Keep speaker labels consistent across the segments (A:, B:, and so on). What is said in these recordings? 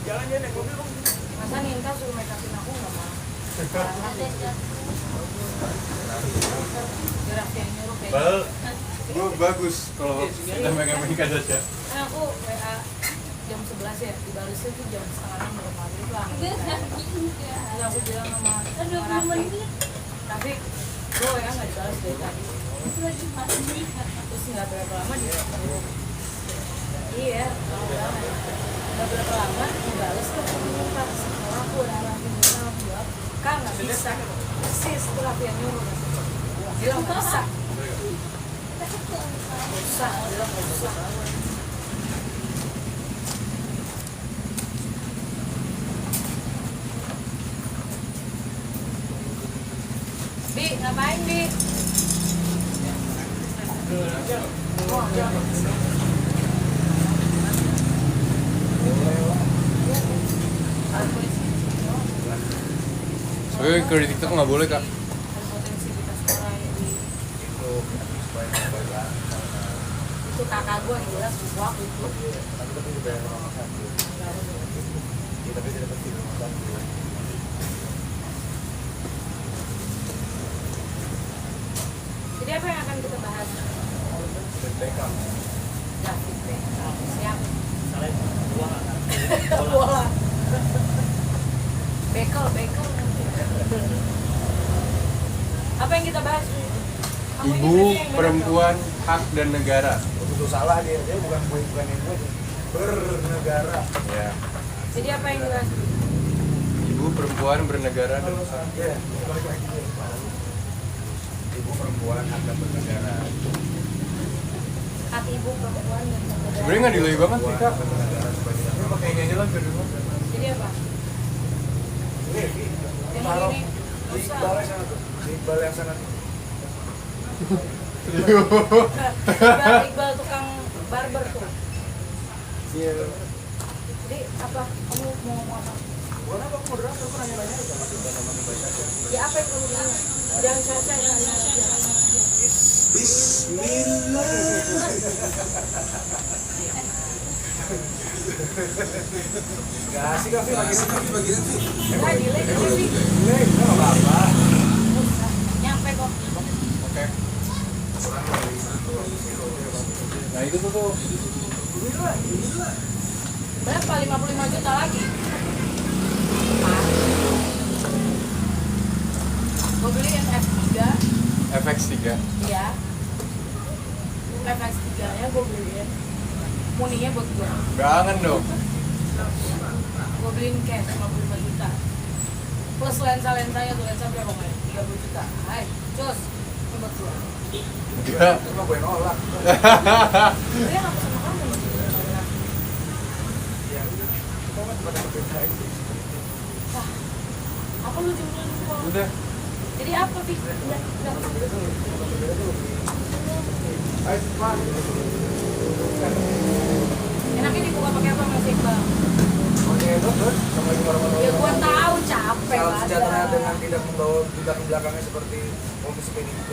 A: Jalan dia naik mobil bang.
B: Masa nih entar suruh make upin aku nggak mau. Geraknya nyuruh kayak.
C: Gue bagus kalau kita megang-megang saja.
B: Kan aku WA jam 11 ya, dibalasnya tuh jam setengah 6 baru maghrib lah. Terus aku bilang sama Rafi, tapi gue WA nggak dibalas dari tadi. Terus nggak berapa lama dia iya, nggak berapa lama dibalas tuh aku minta setelah aku udah Rafi bilang buat kan nggak bisa persis setelah dia nyuruh bilang nggak bisa bilang nggak bisa. Bi, ngapain Bi? Oh,
C: Soalnya kalau di TikTok nggak boleh kak.
B: Itu kakak gue yang jelas waktu itu. Jadi apa yang akan kita bahas? David Beckham. Siap. Bola. Bekel. Apa yang kita bahas?
C: Ibu, perempuan, hak dan negara.
A: Itu salah dia bukan ibu, bernegara.
C: Ya.
B: Jadi apa yang dibahas?
C: Ibu, perempuan, bernegara dan hak.
A: Ya, balik lagi deh. Ibu, perempuan, hak dan bernegara.
B: Hak ibu, perempuan, dan negara.
C: Sebenarnya nggak delay banget sih kak.
A: Ini pakai nyanyi lah kedua.
B: Jadi apa? Yang
A: Taruh
B: ini
A: di Iqbal yang sana tuh. Di Iqbal yang sana tuh.
B: Iqbal tukang barber tuh.
A: Iya.
B: Jadi apa? Kamu mau ngomong apa?
A: Gua apa aku moderator aku nanya-nanya aja sama baca aja.
B: Ya apa yang kamu bilang? Jangan caca ya.
A: Bismillah. Gak asik kan sih lagi sih.
B: Enggak delay sih.
A: Delay, enggak apa-apa.
B: Nyampe kok.
C: Oke. Nah itu tuh.
B: Berapa? 55 juta lagi. Gue beli yang F3.
C: FX3.
B: Iya. FX3 nya gue beliin. Muninya buat gue.
C: Jangan dong.
B: Gue beliin cash 55 juta. Plus lensa-lensanya tuh, lensa berapa Mai? 30 juta. Hai, cus. Ini buat gue.
C: Enggak.
A: Cuma gue nolak.
B: Dia ngapa sama kamu?
A: Ya, kita kan pada berbeda itu.
B: Wah, apa lu jumlah semua?
C: Udah.
B: Jadi apa, Fik? Udah.
A: Ayo, Pak.
B: Enaknya dibuka pakai apa, Mas Iqbal?
A: Oke, terus Assalamualaikum warahmatullahi
B: Ya gua
A: wabarakatuh.
B: tahu capek
A: Salam
B: lah.
A: sejahtera dengan tidak membawa tidak ke belakangnya seperti komisi PDIP.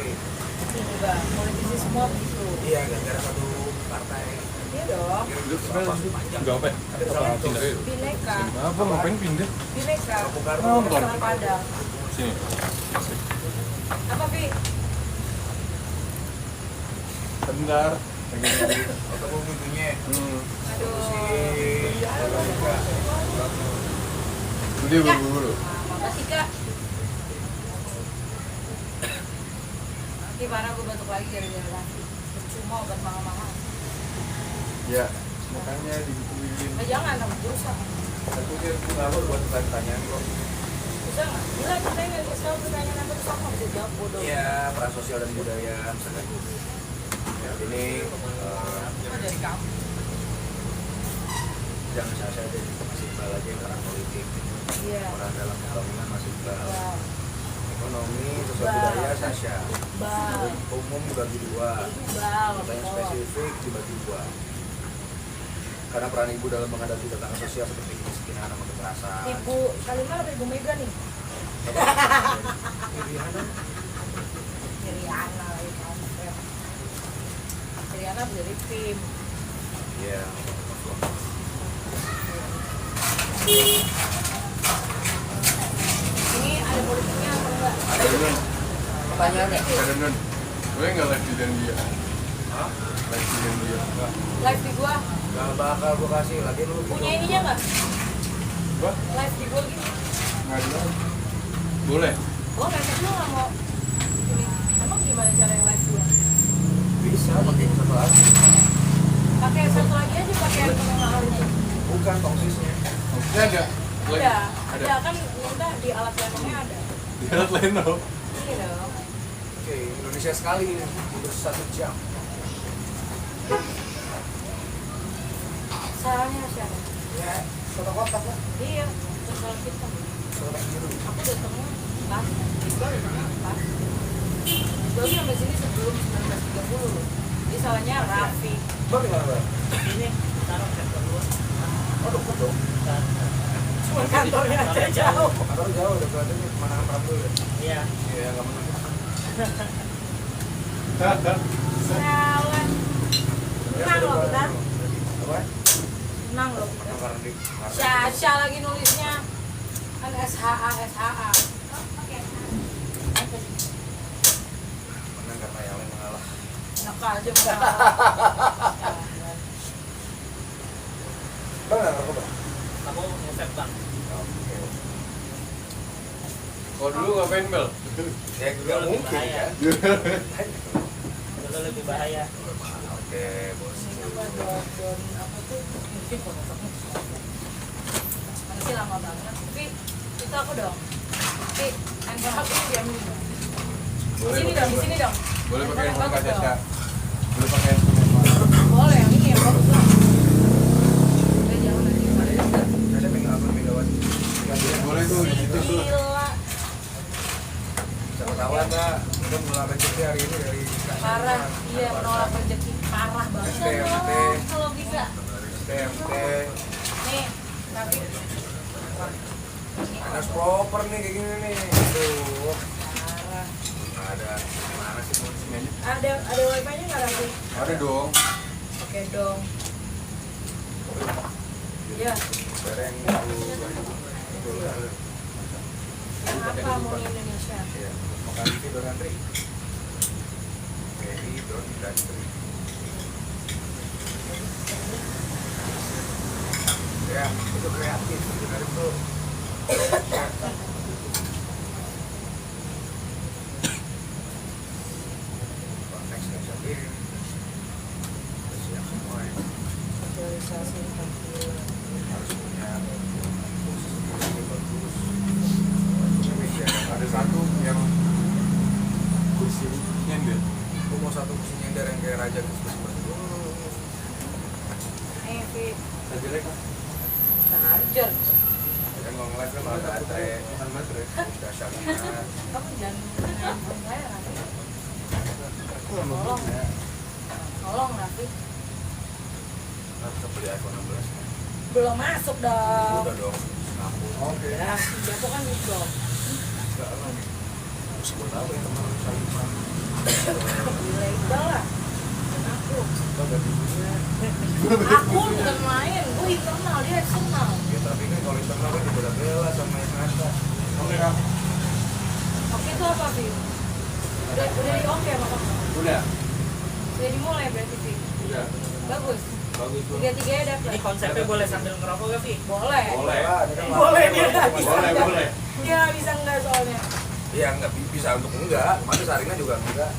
B: Enggak, politisi semua begitu.
A: Iya, gara-gara satu partai.
B: Iya dong.
C: Enggak apa. Apa pindah itu?
B: Bineka.
C: Apa ngapain pindah?
B: Bineka.
C: Nonton.
B: Restoran Padang.
C: Sini.
B: Apa, Fik?
C: Bentar.
A: Ketemu butuhnya.
B: Aduh.
C: Udah buru-buru.
B: Makasih, Kak. Nanti parah gue batuk lagi gara-gara lagi. Cuma obat mahal-mahal.
C: Ya, makanya digituin.
B: Jangan, aku dosa.
A: Aku kira itu nggak buat pertanyaan kok.
B: Bisa nggak? Gila, kita nggak bisa tahu pertanyaan apa tuh sama bisa jawab bodoh.
A: Iya, peran sosial dan budaya misalkan. Ya, ini
B: Dari kamu.
A: jangan saya jadi masih Iqbal aja yang orang politik.
B: Iya.
A: Orang dalam pembangunan masih Iqbal.
B: Wow.
A: Ekonomi, sosial
B: Bal.
A: budaya Sasha.
B: Bal.
A: Umum dibagi dua.
B: Bal.
A: Yang spesifik dibagi dua. Karena peran ibu dalam menghadapi tantangan sosial seperti kemiskinan atau kekerasan.
B: Ibu Kalimah atau Ibu Mega nih?
A: Iriana.
B: Iriana. karena dari tim.
A: Iya.
B: Ini ada politiknya apa enggak?
A: Ada ini. Pertanyaannya.
C: Ada non. Boleh nggak live di dan dia?
A: Hah?
C: Live di dan dia. Nggak.
B: Live di gua
A: Gak bakal gue kasih lagi lu.
B: punya ininya nggak?
C: Gua?
B: Live di gua gitu.
C: Nggak ada. Boleh.
B: Boleh, tapi lu nggak mau ini. Emang gimana cara yang live gua?
A: Bisa pakai yang satu lagi.
B: Pakai satu lagi aja, pakai yang mahal itu.
A: Bukan tongsisnya.
C: Maksudnya ada. Live.
B: Ada,
C: Ada.
B: ada kan minta di alat lemongnya ada.
C: Di alat lain dong.
B: Iya dong.
A: Oke, Indonesia sekali ini. Udah 1 jam.
B: Salahnya siapa?
A: Ya, satu kotak lah.
B: Iya, tersalah kita.
A: Kotak biru.
B: Aku datangnya pas, Iqbal datangnya pas. Iqbal tuh sampai sini sebelum 1930 loh. Jadi salahnya Raffi.
A: Bang gimana bang?
D: Ini taruh kantor dulu.
A: Oh deket dong.
B: Cuma kantornya aja jauh.
A: Kantor jauh udah berarti ini pemandangan Prambul ya.
D: Iya.
A: Iya nggak menang.
B: Salah. Menang loh kita.
A: Apa?
B: Menang loh kita.
A: Menang karena di.
B: Syasha lagi nulisnya. Kan SHA, SHA.
A: Menang karena yang lain mengalah.
B: Enak aja menang.
A: Bang nggak ngerokok bang?
D: Kamu ngefek bang.
A: Oke.
C: Kalau dulu ngapain Bel?
A: Ya juga
D: Lebih
A: mungkin
D: bahaya.
A: kan.
D: Dulu lebih bahaya.
A: Oke bos.
B: Apa don apa tuh? Mungkin pokoknya. Mana sih lama banget. Tapi itu aku dong. Tapi handphone aku ini diambil. Di sini dong, di sini dong.
C: Boleh pakai
B: Handphone
C: handphone
B: bagus
C: Kak
B: dong.
C: Sasha. Boleh pakai handphone Kak.
B: Boleh, yang ini yang bagus lah. Udah jangan nanti
A: Ada yang ada apa Megawati?
C: Boleh tuh di situ tuh.
B: gila.
A: Sama kawan mbak, kita mulai rezeki hari ini dari
B: Parah, iya menolak rezeki parah banget.
A: STMT,
B: Kalau bisa.
A: STMT,
B: Nih, tapi
A: anak proper nih kayak gini nih. Aduh,
B: parah.
A: nggak ada mana sih sini aja.
B: Ada wifi-nya nggak lagi?
C: Ada dong.
B: Oke dong. Iya.
A: Bareng itu.
B: Yang apa mau Indonesia?
A: Iya, makan itu don antri. Ferry don antri. Ya, itu kreatif sebenarnya itu. Next lagi. Siap semua ya.
B: Sosialisasi tampil.
A: Harus punya posisi yang bagus. Meja
C: Ada satu yang kursi nyender.
A: Aku mau satu kursi nyender yang kayak raja gitu seperti itu.
B: Vi,
C: Jelek kan?
B: charger.
A: Kan mau ngeliat kan ada baterai,
C: Bukan baterai.
A: udah syariat.
B: Kamu jangan handphone saya Raffi. Tolong, tolong Raffi.
A: Kita beli iPhone 16.
B: Belum masuk dong.
A: Udah dong, Singapura. Oke.
B: Ya, jatuh kan gitu dong.
A: Enggak lah. Terus buat apa ya teman saling
B: Ilegal lah. Dan aku.
A: Kita udah dunia.
B: Aku bukan main, gue internal, dia eksternal.
A: Ya tapi kan kalau internal kan juga udah bela sama yang ada.
C: Oke Kak.
B: Oke itu apa, Vi? Udah di oke sama kamu?
C: Udah.
B: Udah dimulai berarti, Vi?
C: Udah.
B: Bagus.
C: Bagus tuh.
B: Tiga-tiganya dapet.
D: Ini konsepnya boleh sambil ngerokok gak Vi?
B: Boleh.
C: Boleh.
A: Lah, ini kan
B: Boleh,
A: waktu-
B: dia nggak bisa.
C: Boleh, boleh.
B: Dia nggak bisa enggak soalnya.
A: Iya enggak bisa untuk enggak, masa saringan juga enggak.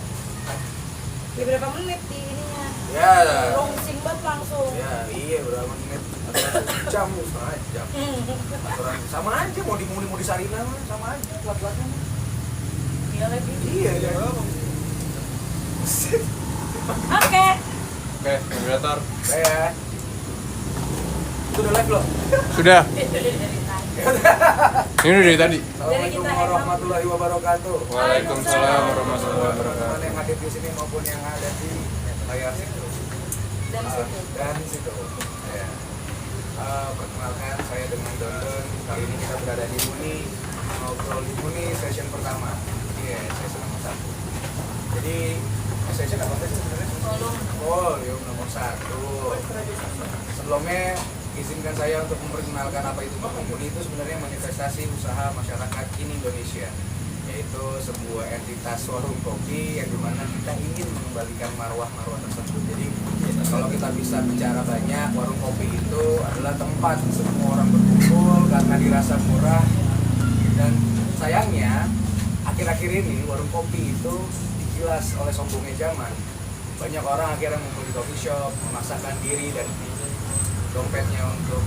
B: Ya berapa menit di ininya?
A: Ya.
B: Rungsing banget langsung.
A: Ya, iya berapa menit? Atau jam, setengah jam. Aturan sama aja mau di Sarina mah sama aja plat-platnya. mah.
B: Iya lagi.
A: Iya, ya.
B: Oke.
C: Oke, moderator.
A: Saya. Itu udah live loh.
C: Sudah.
B: Dari tadi.
C: Ini udah dari tadi.
A: Assalamualaikum warahmatullahi wabarakatuh.
C: Waalaikumsalam warahmatullahi
A: Teman-teman
C: wabarakatuh.
A: yang hadir di sini maupun yang ada di layar situ.
B: Dan situ.
A: Dan situ. Ya. Perkenalkan saya dengan Dondon. Kali ini kita berada di Muni, ngobrol di Muni session pertama. Iya, session nomor 1. Jadi session apa sih sebenarnya? Volume nomor 1. Sebelumnya izinkan saya untuk memperkenalkan apa itu Kopi Muni. Itu sebenarnya manifestasi usaha masyarakat in Indonesia, yaitu sebuah entitas warung kopi yang dimana kita ingin mengembalikan marwah-marwah tersebut. Jadi kalau kita bisa bicara banyak, warung kopi itu adalah tempat semua orang berkumpul karena dirasa murah. Dan sayangnya akhir-akhir ini warung kopi itu digilas oleh sombongnya zaman. Banyak orang akhirnya ngumpul di coffee shop, memaksakan diri dan dompetnya untuk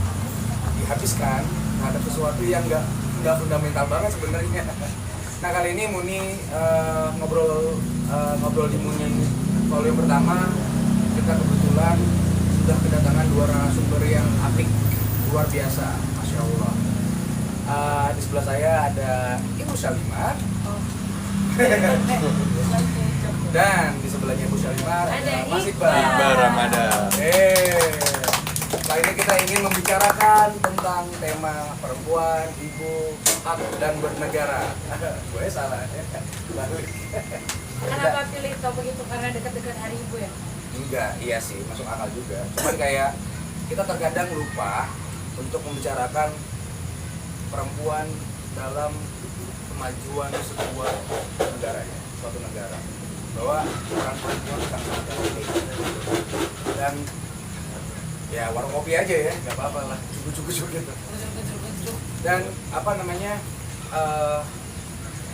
A: dihabiskan terhadap sesuatu yang nggak fundamental banget sebenarnya. Nah kali ini Muni ngobrol di Muni volume pertama, kita kebetulan sudah kedatangan 2 narasumber yang apik, luar biasa, Masya Allah. Di sebelah saya ada Ibu Salimar. Dan di sebelahnya Ibu Salimar ada Mas
C: Iqbal Ramadan.
A: Kali ini kita ingin membicarakan tentang tema perempuan, ibu, hak dan bernegara. Gue salah ya. Balik.
B: Kenapa pilih topik itu? Karena dekat-dekat hari ibu ya?
A: Enggak, iya sih, masuk akal juga. Cuman kayak kita terkadang lupa untuk membicarakan perempuan dalam kemajuan sebuah negara ya, suatu negara. Bahwa peran perempuan sangat penting. Dan ya warung kopi aja ya, nggak apa-apa lah, cukup gitu. Dan apa namanya,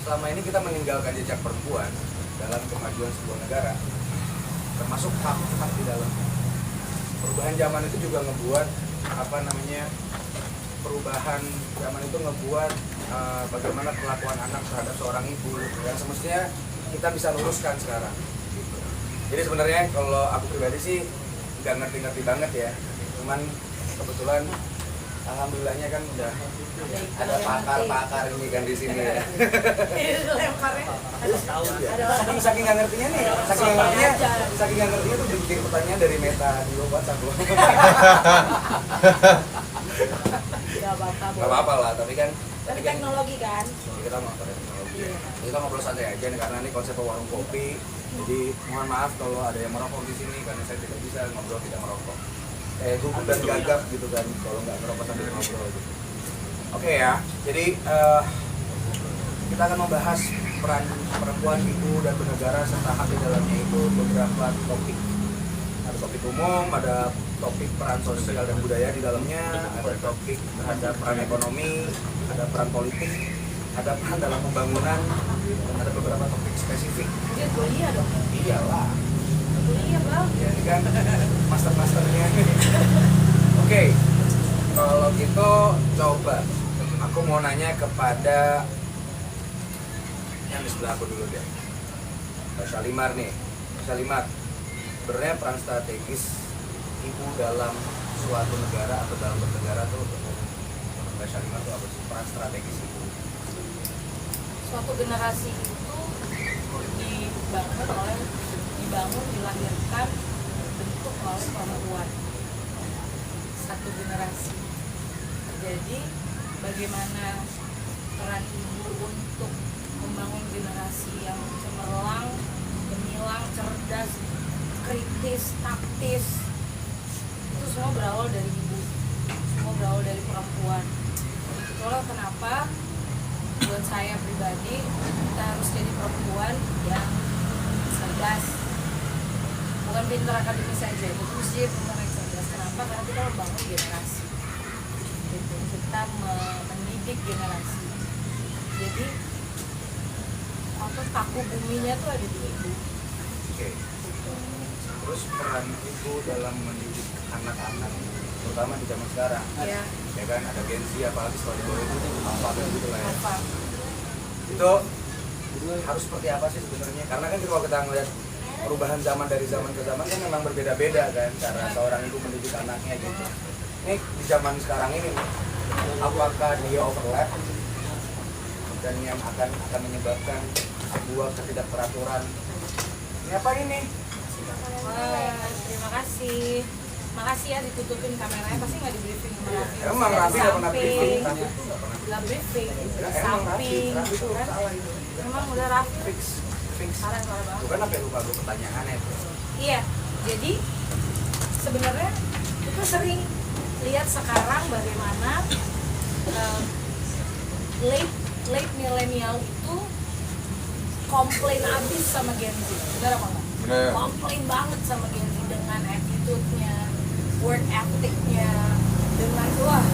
A: selama ini kita meninggalkan jejak perempuan dalam kemajuan sebuah negara, termasuk hak-hak di dalamnya. Perubahan zaman itu juga ngebuat apa namanya, perubahan zaman itu ngebuat bagaimana perlakuan anak terhadap seorang ibu yang semestinya kita bisa luruskan sekarang gitu. Jadi sebenarnya kalau aku pribadi sih nggak ngerti-ngerti banget ya, cuman kebetulan alhamdulillahnya kan udah ada pakar-pakar ini kan di sini ya. Saking nggak ngertinya nih, saking nggak ngertinya tuh bikin pertanyaan dari Meta di WhatsApp loh. Gak apa-apa lah, tapi kan
B: teknologi kan.
A: Kita ngobrol teknologi. Kita ngobrol santai aja nih, karena ini konsep warung kopi. Jadi mohon maaf kalau ada yang merokok di sini karena saya tidak bisa ngobrol tidak merokok. Gugup dan gagap gitu kan kalau nggak merokok sambil ngobrol gitu. Oke ya, jadi kita akan membahas peran perempuan, ibu dan bernegara serta hak di dalamnya itu beberapa topik. Ada topik umum, ada topik peran sosial dan budaya di dalamnya, ada topik terhadap peran ekonomi, ada peran politik, ada peran dalam pembangunan, dan ada beberapa topik spesifik.
B: Dia kuliah dong.
A: Iyalah.
B: Kuliah bang.
A: Ya ini kan master-masternya. Oke, kalau gitu coba aku mau nanya kepada yang di sebelah aku dulu deh. Mbak Salimar nih, Mbak Salimar. Sebenarnya peran strategis ibu dalam suatu negara atau dalam bernegara tuh Mbak Salimar tuh apa sih peran strategis ibu?
B: Suatu generasi itu dibangun, dilahirkan, dibentuk oleh perempuan. Satu generasi. Jadi bagaimana peran ibu untuk membangun generasi yang cemerlang, gemilang, cerdas, kritis, taktis, itu semua berawal dari ibu, semua berawal dari perempuan. Itulah kenapa buat saya pribadi kita harus jadi perempuan yang cerdas, bukan pintar akademis saja, itu mesti jadi perempuan yang cerdas. Kenapa? Karena kita membangun generasi, gitu. Kita mendidik generasi. Jadi paku buminya tuh ada di ibu.
A: Oke. Terus peran ibu dalam mendidik anak-anak, terutama di zaman sekarang,
B: Ya.
A: Ya kan ada Gen Z, apalagi setelah di bawah itu apa gitu lah ya.
B: Apa?
A: Itu harus seperti apa sih sebenarnya? Karena kan kalau kita ngeliat perubahan zaman dari zaman ke zaman kan memang berbeda-beda kan cara seorang ibu mendidik anaknya gitu. Ini di zaman sekarang ini, apakah dia overlap dan yang akan menyebabkan sebuah ketidakteraturan? Ini apa ini?
B: Wah, terima kasih. Makasih ya ditutupin kameranya, pasti nggak di briefing sama Raffi.
A: Emang Raffi nggak pernah briefing, Raffi
B: Nggak briefing,
A: Emang
B: samping,
A: Raffi itu
B: kan?
A: salah itu.
B: Emang udah Raffi.
A: Fix. fix.
B: Parah banget.
A: Bukan apa yang lupa gue pertanyaannya tuh.
B: Iya, jadi sebenarnya kita sering lihat sekarang bagaimana uh, late late millennial itu komplain abis sama Gen Z, benar apa enggak?
C: Bener.
B: Komplain banget sama Gen Z dengan attitude-nya, work ethic-nya, dengan wah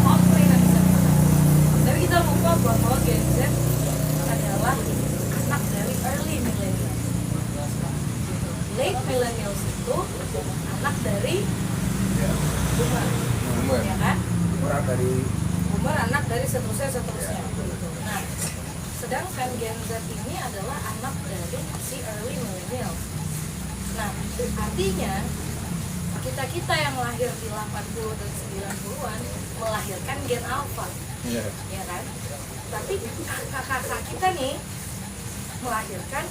B: komplain abis sama kita. Tapi kita lupa bahwa Gen Z adalah anak dari early millennials. Late millennials itu anak dari
A: Ya.
B: boomer,
C: Bener.
B: ya kan?
A: Orang dari
B: Boomer anak dari seterusnya. Nah, sedangkan Gen Z ini adalah anak dari si early millennials. Nah, artinya kita yang lahir di 80 dan 90-an melahirkan Gen Alpha,
C: Iya.
B: ya kan? Tapi kakak-kakak kita nih melahirkan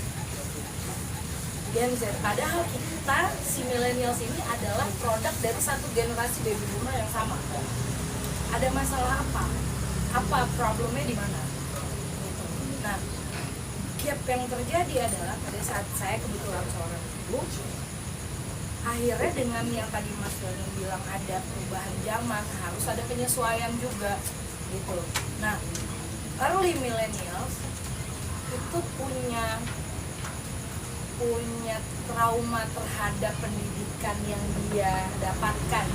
B: Gen Z. Padahal kita, si millennials ini adalah produk dari satu generasi baby boomer yang sama. Ada masalah apa? Apa problemnya di mana? Gitu. Nah, gap yang terjadi adalah pada saat saya kebetulan seorang ibu, akhirnya dengan yang tadi Mas Doni bilang ada perubahan zaman, harus ada penyesuaian juga gitu. Nah, early millennials itu punya trauma terhadap pendidikan yang dia dapatkan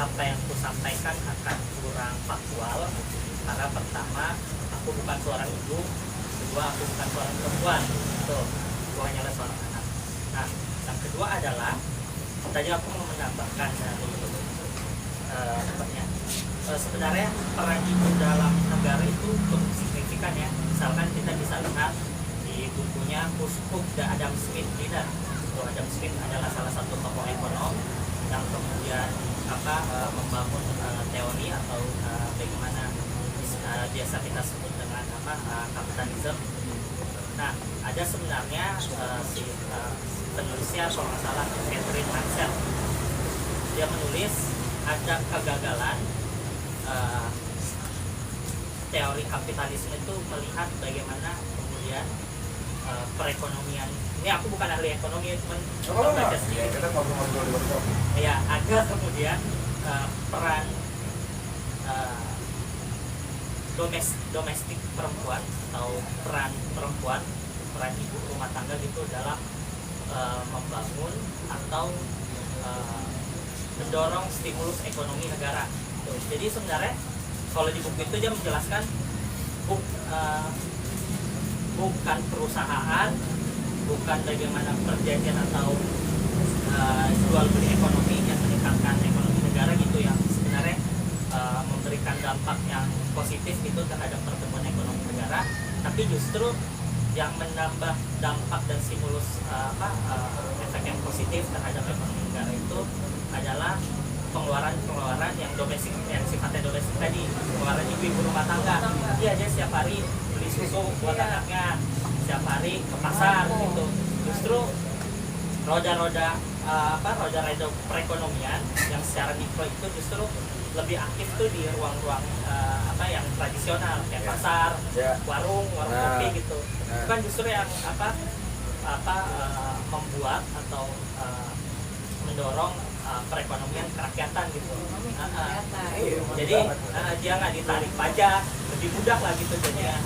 D: apa yang aku sampaikan akan kurang faktual karena pertama aku bukan seorang ibu, kedua aku bukan seorang perempuan, aku hanyalah seorang anak. Nah, yang kedua adalah tadi aku mau menambahkan dari sebenarnya peran ibu dalam negara itu cukup signifikan ya. Misalkan kita bisa lihat di bukunya Who's The Adam Smith Dinner. Adam Smith adalah salah satu tokoh ekonom yang kemudian membangun teori atau bagaimana biasa kita sebut dengan kapitalisme. Nah, ada sebenarnya si penulisnya kalau nggak salah Catherine Mansell, dia menulis ada kegagalan teori kapitalisme itu melihat bagaimana kemudian perekonomian. Ini aku bukan ahli ekonomi, cuma baca sedikit.
A: Kita ngobrol-ngobrol di workshop.
D: Ya, ada kemudian peran domestik perempuan atau peran perempuan, peran ibu rumah tangga gitu dalam membangun atau mendorong stimulus ekonomi negara. Jadi sebenarnya kalau di buku itu dia menjelaskan bukan perusahaan, bukan bagaimana perjanjian atau jual beli ekonomi yang meningkatkan ekonomi negara gitu yang sebenarnya memberikan dampak yang positif itu terhadap pertumbuhan ekonomi negara, tapi justru yang menambah dampak dan stimulus efek yang positif terhadap ekonomi negara itu adalah pengeluaran yang domestik, yang sifatnya domestik tadi, pengeluaran ibu rumah tangga. Dia setiap hari beli susu buat anaknya, setiap hari ke pasar gitu. Justru roda-roda perekonomian yang secara mikro itu justru lebih aktif tuh di ruang-ruang yang tradisional kayak pasar, warung kopi gitu. Bukan justru yang membuat atau mendorong perekonomian kerakyatan gitu. Jadi dia nggak ditarik pajak, lebih mudah lah gitu jadinya.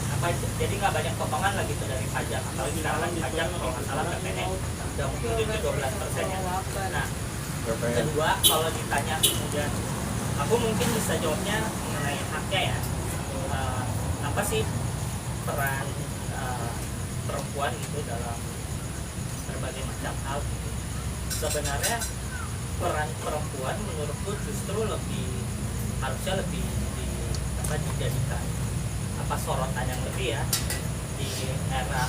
D: Jadi nggak banyak potongan lah gitu dari pajak. Apalagi sekarang kan pajak kalau nggak salah PPN udah mungkin 12% ya. Nah, kedua kalau ditanya kemudian aku mungkin bisa jawabnya mengenai haknya ya. Apa sih peran perempuan gitu dalam berbagai macam hal gitu. Sebenarnya peran perempuan menurutku justru harusnya lebih dijadikan sorotan yang lebih ya di era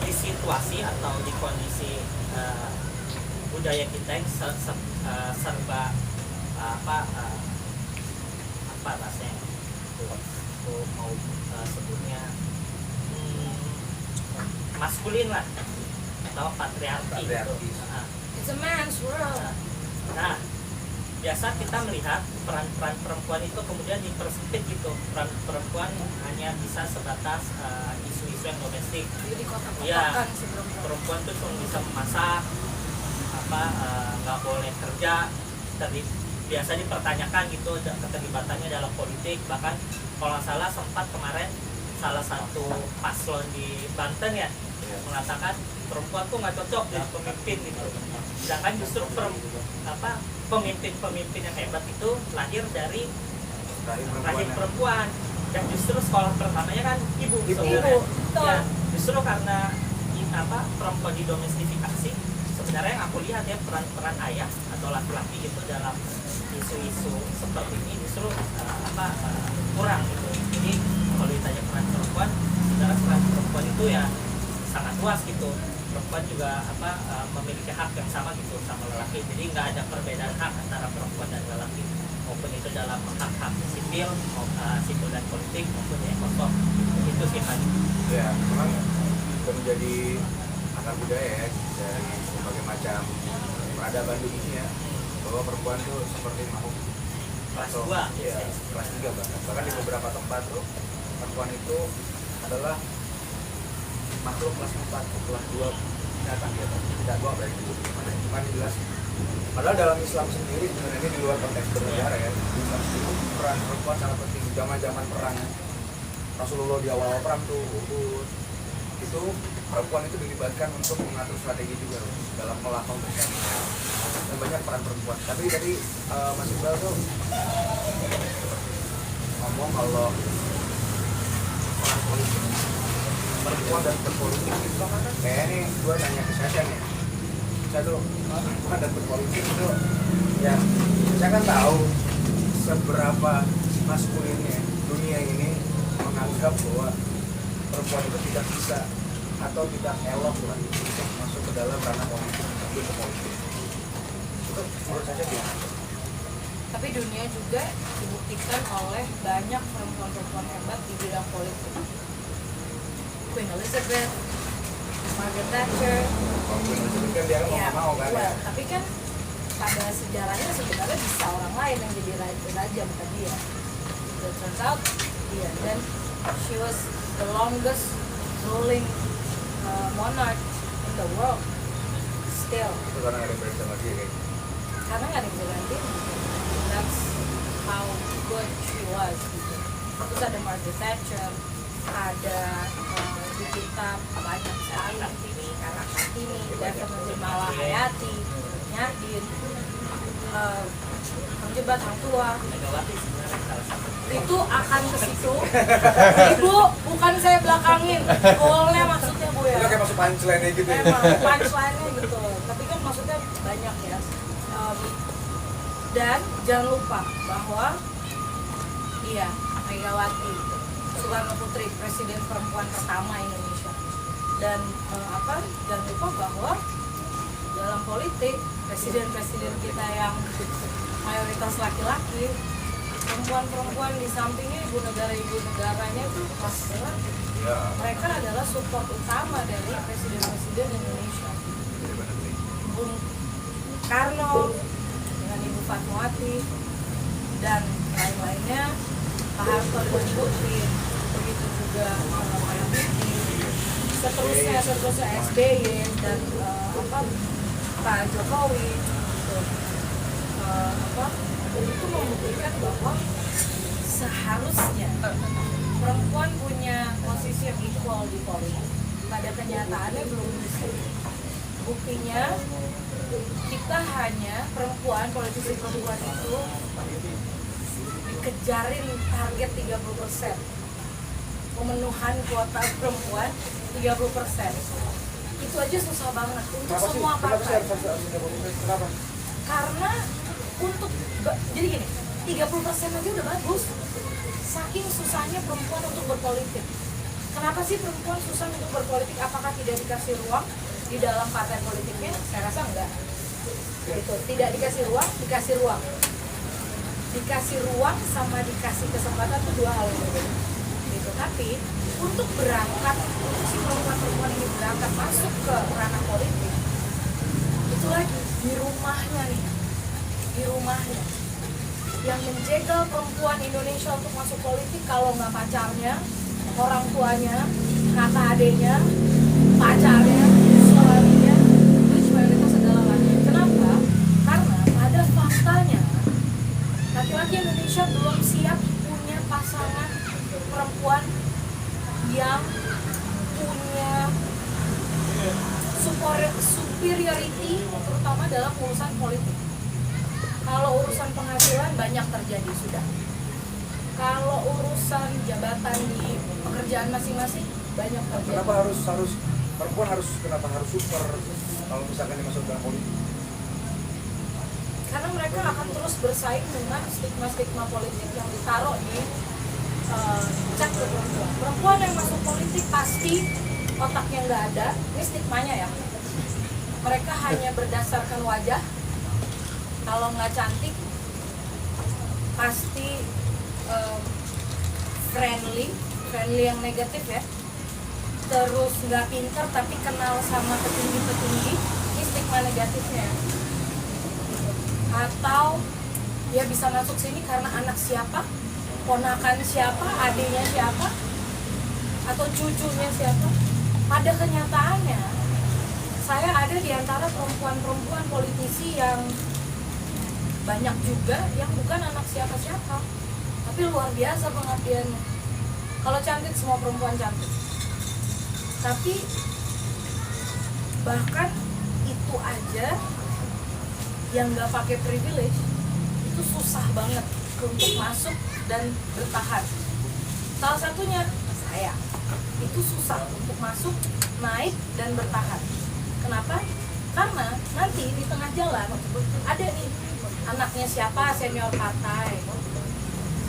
D: di situasi atau di kondisi budaya kita yang serba rasanya aku mau sebutnya maskulin lah atau patriarki gitu.
B: It's a man's world.
D: Nah, biasa kita melihat peran-peran perempuan itu kemudian dipersempit gitu. Peran perempuan hanya bisa sebatas isu-isu yang domestik.
B: Jadi kotak-kotakan
D: Ya,
B: sebelum
D: perempuan tuh cuma bisa memasak, nggak boleh kerja. Biasa dipertanyakan gitu keterlibatannya dalam politik. Bahkan kalau nggak salah sempat kemarin salah satu paslon di Banten ya mengatakan perempuan tuh nggak cocok jadi pemimpin gitu. Sedangkan justru pemimpin yang hebat itu lahir dari rahim perempuan. Dan justru sekolah pertamanya kan ibu sebenarnya. Ya, justru karena perempuan didomestifikasi, sebenarnya yang aku lihat ya peran ayah atau laki-laki itu dalam isu-isu seperti ini justru kurang gitu. Jadi kalau ditanya peran perempuan, sebenarnya peran perempuan itu ya sangat luas gitu. Perempuan juga memiliki hak yang sama gitu sama lelaki. Jadi nggak ada perbedaan hak antara perempuan dan lelaki, maupun itu dalam hak-hak sipil, sipil dan politik maupun ekonomi. Itu sih kan. Ya,
A: memang itu menjadi akar budaya ya dari berbagai macam peradaban dunia bahwa perempuan tuh seperti makhluk
D: kelas 2
A: ya, kelas 3 bahkan di beberapa tempat tuh perempuan itu adalah makhluk kelas 4, kelas 2 datang di atas. Tidak gua baik dulu gimana. Cuman jelas. Padahal dalam Islam sendiri sebenarnya ini di luar konteks bernegara ya. Di Islam itu peran perempuan sangat penting. Zaman perang Rasulullah di awal perang tuh Uhud itu perempuan itu dilibatkan untuk mengatur strategi juga dalam melapang bersama dan banyak peran perempuan. Tapi tadi Mas Iqbal tuh ngomong kalau orang politik, perempuan dan berpolitik itu kayak ini gue nanya ke Sasha nih. Saya tuh perempuan dan berpolitik itu ya saya kan tahu seberapa maskulinnya dunia ini menganggap bahwa perempuan itu tidak bisa atau tidak elok lah untuk masuk ke dalam ranah politik, masuk ke politik. Itu menurut saya gimana?
B: Tapi dunia juga dibuktikan oleh banyak perempuan-perempuan hebat di bidang politik. Queen Elizabeth, Margaret Thatcher.
A: Walaupun itu kan dia
B: Ya,
A: mau kan ya.
B: tapi kan pada sejarahnya sebenarnya bisa orang lain yang jadi raja bukan dia. It turns out dia, dan she was the longest ruling monarch in the world still.
A: Itu karena ada yang bersama dia kayak gitu.
B: Karena nggak ada yang bisa gantiin. That's how good she was gitu. Terus ada Margaret Thatcher, ada di kita banyak sekali Kartini, definitely Malahayati, Nyadin, Menjebat Hang Tua.
D: Megawati sebenarnya salah satu.
B: Itu akan ke situ. Ibu, bukan saya belakangin. Goalnya maksudnya Bu ya.
A: Itu kayak masuk punchline gitu ya.
B: Emang punchline-nya gitu. Tapi kan maksudnya banyak ya. Dan jangan lupa bahwa iya, Megawati Soekarno Putri, presiden perempuan pertama Indonesia. Dan jangan lupa bahwa dalam politik presiden-presiden kita yang mayoritas laki-laki, perempuan-perempuan di sampingnya ibu negaranya itu pasti
A: Ya.
B: mereka adalah support utama dari presiden-presiden Indonesia. Bung Karno dengan Ibu Fatmawati dan lain-lainnya, Pak Harto dengan Ibu Tin, begitu juga Habibie, seterusnya SBY dan Pak Jokowi itu membuktikan bahwa seharusnya perempuan punya posisi yang equal di politik. Pada kenyataannya belum bisa. Buktinya kita hanya politisi perempuan itu dikejarin target 30%, pemenuhan kuota perempuan 30%. Itu aja susah banget untuk semua partai.
A: Kenapa?
B: Karena jadi gini, 30% aja udah bagus. Saking susahnya perempuan untuk berpolitik. Kenapa sih perempuan susah untuk berpolitik? Apakah tidak dikasih ruang di dalam partai politiknya? Saya rasa enggak. Gitu. Tidak dikasih ruang, dikasih ruang. Dikasih ruang sama dikasih kesempatan itu dua hal yang berbeda. Gitu. Tapi untuk berangkat, untuk si perempuan-perempuan ini berangkat masuk ke ranah politik, itu lagi di rumahnya nih, di rumahnya. Yang menjegal perempuan Indonesia untuk masuk politik kalau nggak pacarnya, orang tuanya, kakak adiknya, pacarnya, suaminya, itu mayoritas adalah laki. Kenapa? Karena pada faktanya laki-laki Indonesia belum siap punya pasangan perempuan yang punya superiority terutama dalam urusan politik. Kalau urusan penghasilan banyak terjadi sudah. Kalau urusan jabatan di pekerjaan masing-masing banyak terjadi.
A: Kenapa harus perempuan kenapa harus super kalau misalkan dimasuk dalam politik?
B: Karena mereka akan terus bersaing dengan stigma-stigma politik yang ditaruh di cek ke perempuan. Perempuan yang masuk politik pasti otaknya nggak ada, ini stigmanya ya. Mereka hanya berdasarkan wajah. Kalau nggak cantik, pasti friendly yang negatif ya. Terus nggak pinter tapi kenal sama petinggi-petinggi, ini stigma negatifnya. Atau dia bisa masuk sini karena anak siapa, ponakan siapa, adiknya siapa, atau cucunya siapa. Pada kenyataannya, saya ada di antara perempuan-perempuan politisi yang banyak juga yang bukan anak siapa-siapa, tapi luar biasa pengabdiannya. Kalau cantik, semua perempuan cantik, tapi Bahkan itu aja yang nggak pakai privilege itu susah banget untuk masuk dan bertahan. Salah satunya saya, itu susah untuk masuk, naik dan bertahan. Kenapa? Karena nanti di tengah jalan ada nih anaknya siapa, senior partai.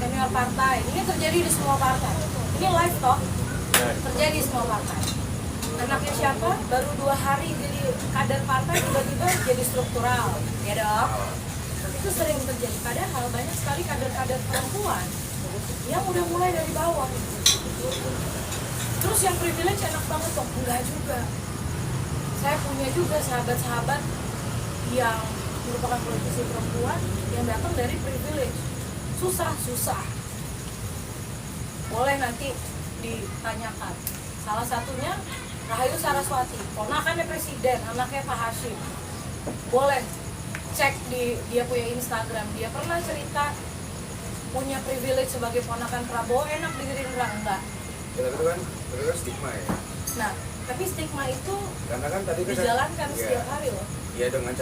B: Ini terjadi di semua partai. Ini live toh, terjadi di semua partai. Anaknya siapa, baru 2 hari jadi kader partai, tiba-tiba jadi struktural, ya dong. Itu sering terjadi. Padahal banyak sekali kader-kader perempuan yang udah mulai dari bawah. Terus yang privilege enak banget kok, enggak juga. Saya punya juga sahabat-sahabat yang merupakan politisi perempuan yang datang dari privilege. Susah. Boleh nanti ditanyakan. Salah satunya Rahayu Saraswati, ponakannya presiden, anaknya Pak Hashim. Boleh cek di dia punya Instagram, dia pernah cerita punya privilege sebagai ponakan Prabowo, enak di Gerindra, enggak.
A: Ya, itu kan stigma ya.
B: Nah, tapi stigma itu
A: Karena kan tadi kan
B: dijalankan setiap hari loh.
A: Ya dengan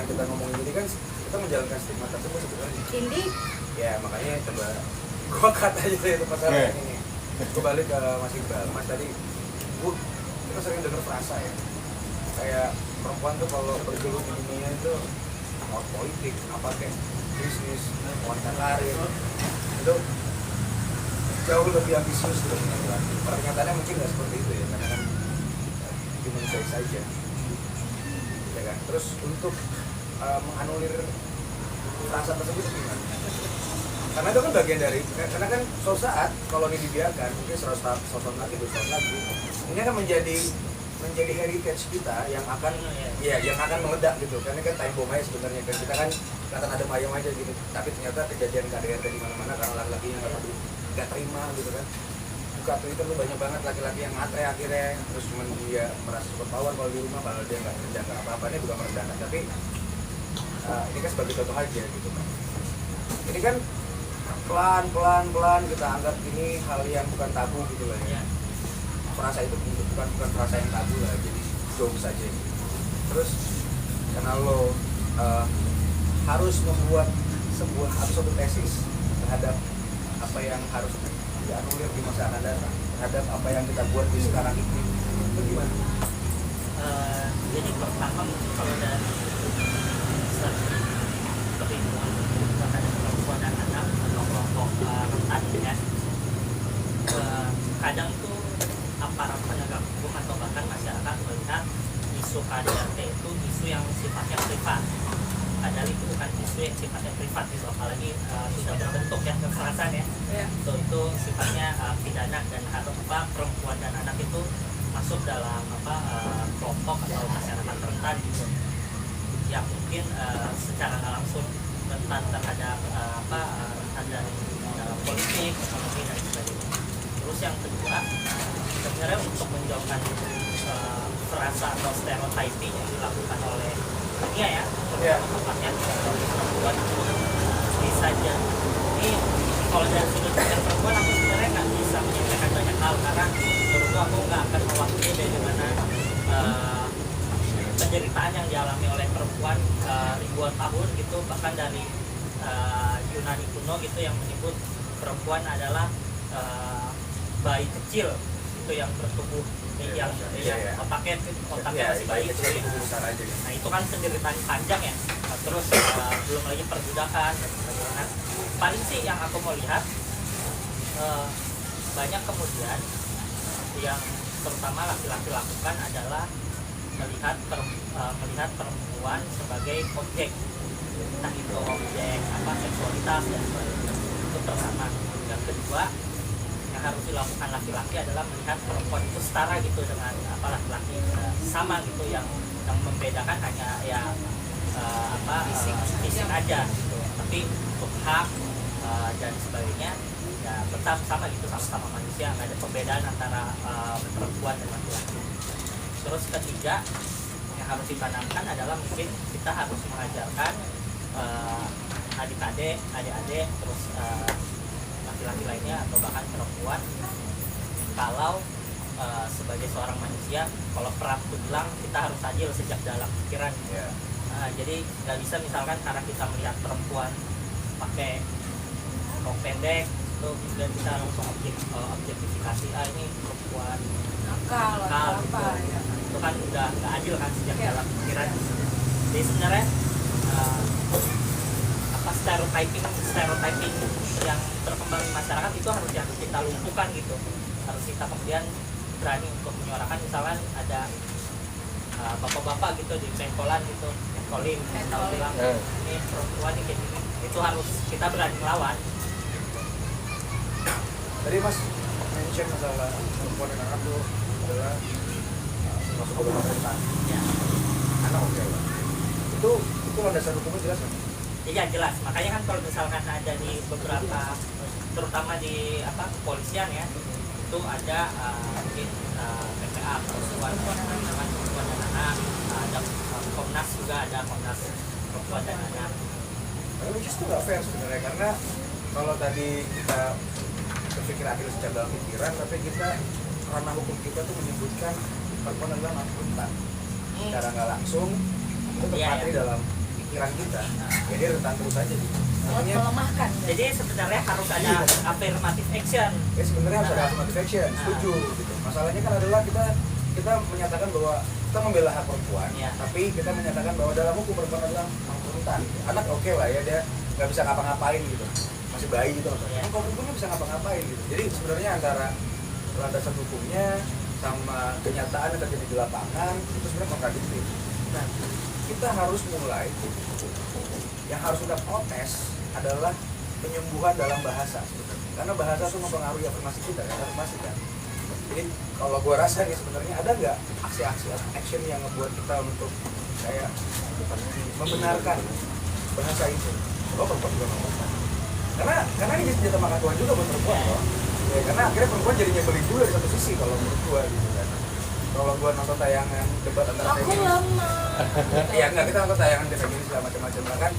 A: kita ngomongin ini kan kita menjalankan stigma tersebut sebenarnya.
B: Ini
A: Ya makanya coba gua kata aja itu pasaran ini. Gua balik ke Mas Iqbal. Mas tadi kita sering dengar frasa ya. Kayak perempuan tuh kalau bergelut di dunia itu mau politik, apa kayak bisnis, wanita karir itu jauh lebih ambisius gitu laki-laki. Pernyataannya mungkin nggak seperti itu ya, karena kan human size saja. Ya kan? Terus untuk menganulir frasa tersebut gimana? Karena itu kan bagian dari, karena kan suatu saat kalau ini dibiarkan mungkin 100 tahun lagi, 200 tahun lagi ini akan menjadi heritage kita yang akan yang akan meledak gitu. Karena kan time bomb aja sebenarnya kan, kita kan kelihatan ada ayam aja gitu, tapi ternyata kejadian KDRT di mana-mana karena laki-laki yang nggak terima gitu kan. Buka Twitter tuh banyak banget laki-laki yang ngatre akhirnya, terus cuman dia merasa super power kalau di rumah, kalau dia nggak kerja nggak apa-apa, ini bukan merendahkan, tapi ini kan sebagai contoh aja gitu kan. Ini kan pelan kita anggap ini hal yang bukan tabu gitu lah ya. Frasa itu bukan frasa yang tabu lah, jadi jokes saja gitu. Terus karena lo harus membuat suatu tesis terhadap apa yang harus dianulir di masa akan datang, terhadap apa yang kita buat di sekarang ini, itu gimana?
D: Jadi pertama mungkin kalau dari strategi perlindungan terhadap perempuan dan anak atau kelompok rentan ya, kadang itu aparat penegak hukum atau bahkan masyarakat melihat isu KDRT itu isu yang sifatnya privat. Padahal itu bukan isu yang sifatnya privat gitu, apalagi sudah terbentuk ya kekerasan ya. Itu sifatnya pidana dan harus perempuan dan anak itu masuk dalam kelompok atau masyarakat rentan gitu. Yang mungkin secara langsung rentan terhadap rentan dalam politik, ekonomi dan sebagainya. Terus yang kedua, sebenarnya untuk menjauhkan frasa atau stereotyping yang dilakukan oleh dunia ya, tempatnya perempuan itu bisa aja. Ini kalau dari sudut pandang perempuan aku sebenarnya nggak bisa menyampaikan banyak hal karena menurutku aku nggak akan mewakili bagaimana penderitaan yang dialami oleh perempuan ribuan tahun gitu, bahkan dari Yunani kuno gitu yang menyebut perempuan adalah bayi kecil itu yang bertubuh yang otaknya masih bayi itu. Nah itu kan penderitaan panjang ya. Terus belum lagi perbudakan dan sebagainya. Nah, paling sih yang aku mau lihat banyak kemudian yang terutama laki-laki lakukan adalah melihat perempuan sebagai objek, entah itu objek seksualitas dan sebagainya. Itu pertama. Yang kedua yang harus dilakukan laki-laki adalah melihat perempuan itu setara gitu dengan laki-laki, sama gitu, yang membedakan hanya fisik aja gitu. Tapi untuk hak dan sebagainya ya tetap sama gitu, sama-sama manusia, nggak ada perbedaan antara perempuan dan laki-laki. Terus ketiga yang harus ditanamkan adalah mungkin kita harus mengajarkan adik-adik, terus laki-laki lainnya atau bahkan perempuan, kalau sebagai seorang manusia, kalau Pram itu bilang kita harus adil sejak dalam pikiran.
A: Ya.
D: Jadi nggak bisa misalkan karena kita melihat perempuan pakai rok pendek itu kemudian kita langsung objektifikasi, ini perempuan
B: nakal atau
D: gitu.
B: apa ya.
D: Itu kan udah nggak adil kan sejak dalam pikiran. Jadi sebenarnya stereotyping yang berkembang di masyarakat itu harus kita lumpuhkan gitu. Harus kita kemudian berani untuk menyuarakan, misalkan ada bapak-bapak gitu di pengkolan gitu, pengkolin kalau bilang ini perempuan ini kayak gini, itu harus kita berani melawan.
A: Tadi Mas mention masalah perempuan dan anak itu adalah masuk ke dalam rentan.
D: Ya.
A: Anak oke lah. Itu landasan hukumnya jelas kan?
D: Iya jelas, makanya kan kalau misalkan ada di beberapa, terutama di kepolisian ya, itu ada mungkin PPA, perempuan dan anak, ada Komnas juga, ada Komnas perempuan dan anak.
A: Tapi which is itu nggak fair sebenarnya, karena kalau tadi kita berpikir adil secara dalam pikiran, tapi kita ranah hukum kita tuh menyebutkan perempuan adalah anak rentan. Secara nggak langsung itu terpatri dalam pikiran kita, ya dia rentan terus aja gitu. Makanya
B: melemahkan.
D: Jadi sebenarnya harus ada affirmative action.
A: ya sebenarnya harus ada affirmative action, setuju gitu. Masalahnya kan adalah kita menyatakan bahwa kita membela hak perempuan, tapi kita menyatakan bahwa dalam hukum perempuan adalah rentan. Anak oke lah ya, dia nggak bisa ngapa-ngapain gitu, masih bayi gitu maksudnya. Kalau perempuan nggak bisa ngapa-ngapain gitu. Jadi sebenarnya antara landasan hukumnya sama kenyataan yang terjadi di lapangan itu sebenarnya kontradiktif. Nah, kita harus mulai, yang harus kita protes adalah penyembuhan dalam bahasa sebenarnya. Karena bahasa itu mempengaruhi afirmasi kita, kan? Afirmasi kan. Jadi kalau gue rasa nih sebenarnya ada nggak aksi-aksi action yang ngebuat kita untuk kayak membenarkan bahasa itu? Oh, perempuan juga ngomong. Karena ini jadi senjata makan Tuhan juga buat perempuan loh. Ya, karena akhirnya perempuan jadi nyebelin juga di satu sisi kalau menurut gue gitu kan. Kalau gue nonton tayangan debat antara feminis, ya enggak, kita nonton tayangan feminis segala macam-macam lah kan.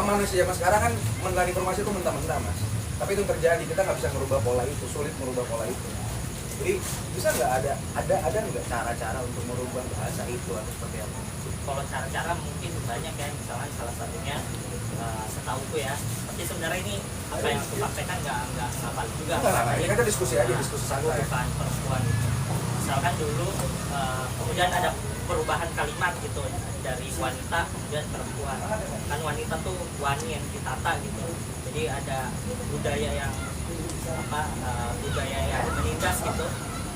A: Manusia zaman sekarang kan menelan informasi itu mentah-mentah mas. Tapi itu terjadi, kita nggak bisa merubah pola itu, sulit merubah pola itu. Jadi bisa nggak ada nggak cara-cara untuk merubah bahasa itu atau seperti apa?
D: Kalau cara-cara mungkin banyak ya, misalnya salah satunya setauku ya. Tapi sebenarnya ini apa yang aku sampaikan nggak paling juga.
A: Ini kan kita diskusi aja, diskusi santai.
D: Bukan perempuan. Misalkan dulu kemudian ada perubahan kalimat gitu dari wanita kemudian perempuan. Kan wanita tuh wani yang ditata gitu. Jadi ada budaya yang budaya yang menindas gitu,